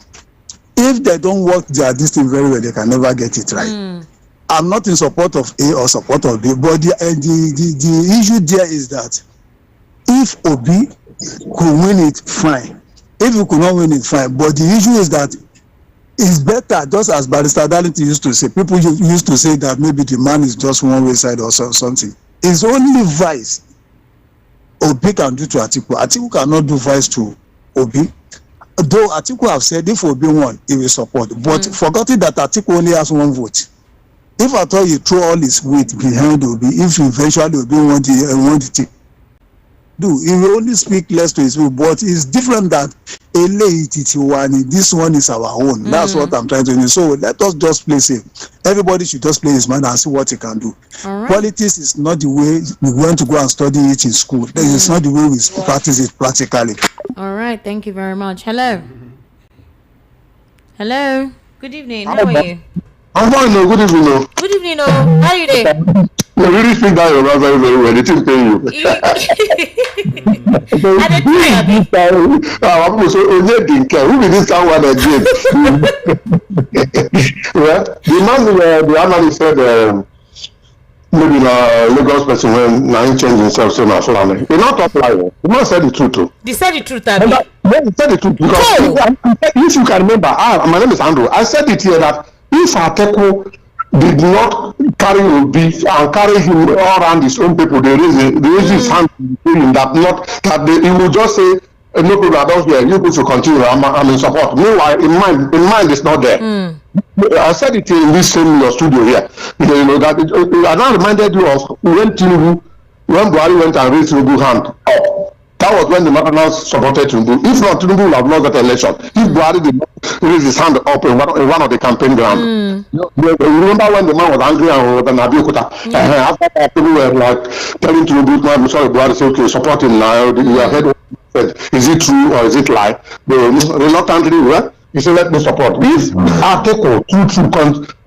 If they don't work this thing very well, they can never get it right. I'm not in support of A or support of B, but the issue there is that if Obi could win it, fine. If he could not win it, fine. But the issue is that it's better, just as Barrister Darlington used to say, people used to say that maybe the man is just one way side or something. It's only vice Obi can do to Atiku. Atiku cannot do vice to Obi. Though Atiku have said if Obi won, he will support. But forgetting that Atiku only has one vote. If at all you throw all his weight behind Obi, if eventually Obi want the ticket, he will only speak less to his people. But it's different that this one is our own. That's what I'm trying to do. So let us just play safe. Everybody should just play his mind and see what he can do. Right. Politics is not the way we want to go and study it in school. It's not the way we practice it practically. All right. Thank you very much. Hello. Hello. Good evening. How are you? I'm fine, no. Good evening, Good evening, oh. How are you doing? You really speak that your brother very well. They didn't pay you. Who be this kind one again? Well, the man, the analyst said, maybe the Lagos person when now he changed himself so now Fulani. He not talk lie. The man said the truth too. They said the truth, Yeah, he said the truth because if you can remember, my name is Andrew. I said it here that if Ateko did not carry Obi and carry him all around his own people, they raise his hand to him that not that he will just say no problem, I don't hear you people should continue. I'm in support. Meanwhile, in mind it's not there. I said it in this same your studio here. You know that I now reminded you of when Buhari went and raised Tinubu hand up. That was when the Northerners supported Tinubu. If not, Tinubu would have lost that election. If Buhari did not raise his hand up in one of the campaign ground. You remember when the man was angry and was an Abiyokuta? After that, people were like telling Tinubu, "I'm sorry, Buhari, say okay, support him now." You have heard said, is it true or is it lie? They reluctantly, well, he said, let me support. If Ateko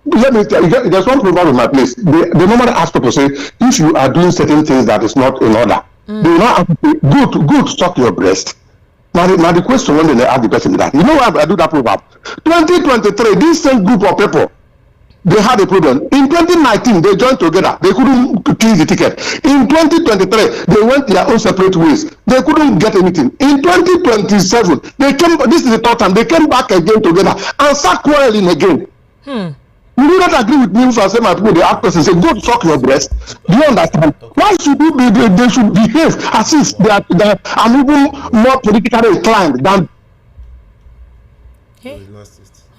let me tell you, there's one program in my place. They normally ask people, say, if you are doing certain things that is not in order, they will not ask you, good, stop your breast. Now the question when they ask the person that, you know why I do that program? 2023, this same group of people, they had a problem. In 2019, they joined together. They couldn't clean the ticket. In 2023, they went their own separate ways. They couldn't get anything. In 2027, they came. This is the third time they came back again together and start quarreling again. You do not agree with me if I say my people, the actors and say, go suck your breast. Do you understand? Why should they should behave as if they are even more politically inclined than. Hey.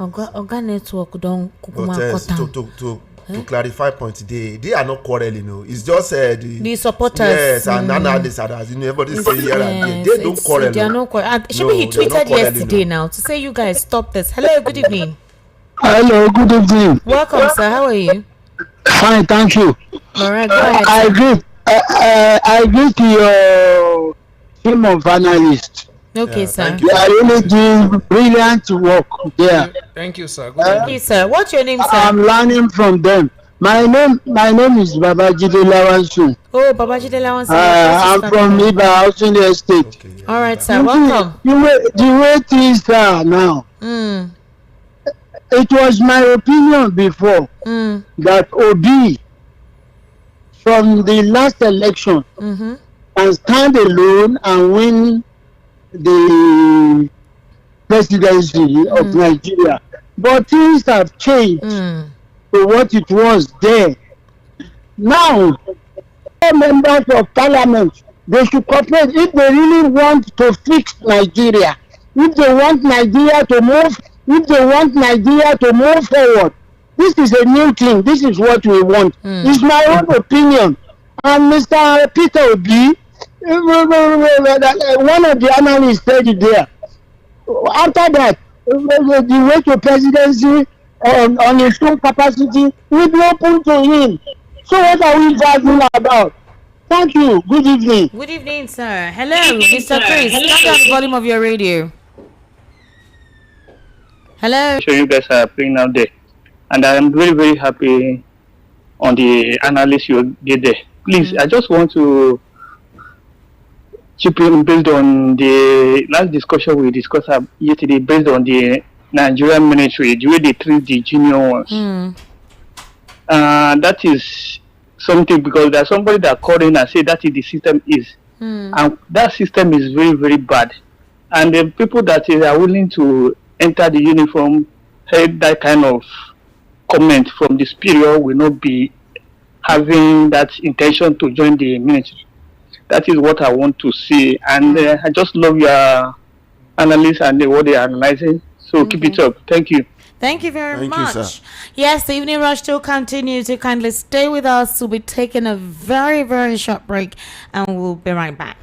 Oga network don't to clarify point, they are not quarreling, no. It's just the supporters. Yes, and analysts, as you know, everybody say here and there. They don't quarrel. They are not quarreling. He tweeted yesterday now to say you guys stop this. Hello, good evening. Hello, good evening. Welcome, sir. How are you? Fine, thank you. All right, go ahead. I agree to your team of analysts. Okay, sir. You are really doing brilliant work there. Thank you, sir. Thank you, sir. What's your name, sir? I'm learning from them. My name is Babajide Lawansu. Oh, Babajide Lawansu. I'm from Iba Housing Estate. Okay. All right, sir. Welcome. The way things are now. It was my opinion before that Obi from the last election can stand alone and win the presidency of Nigeria, but things have changed to what it was there. Now, members of parliament, they should cooperate if they really want to fix Nigeria, if they want Nigeria to move forward. This is a new thing. This is what we want. It's my own opinion. And Mr. Peter Obi, one of the analysts said it there. After that, the way to presidency on his own capacity will be open to him. So what are we talking about? Thank you. Good evening. Good evening, sir. Hello, Mr. Chris. Turn down the volume of your radio. Hello. So you guys are playing out there, and I am very, very happy on the analysis you did there. Please, I just want to chip in based on the last discussion we discussed yesterday, based on the Nigerian military, the way they treat the junior ones. That is something, because there's somebody that called in and said that is the system is. And that system is very, very bad. And the people that are willing to enter the uniform, heard that kind of comment from the superior, will not be having that intention to join the military. That is what I want to see. And I just love your analysis and what they are analyzing. So keep it up. Thank you. Thank you very much. You, sir. Yes, the evening rush still continues. You kindly stay with us. We'll be taking a very, very short break and we'll be right back.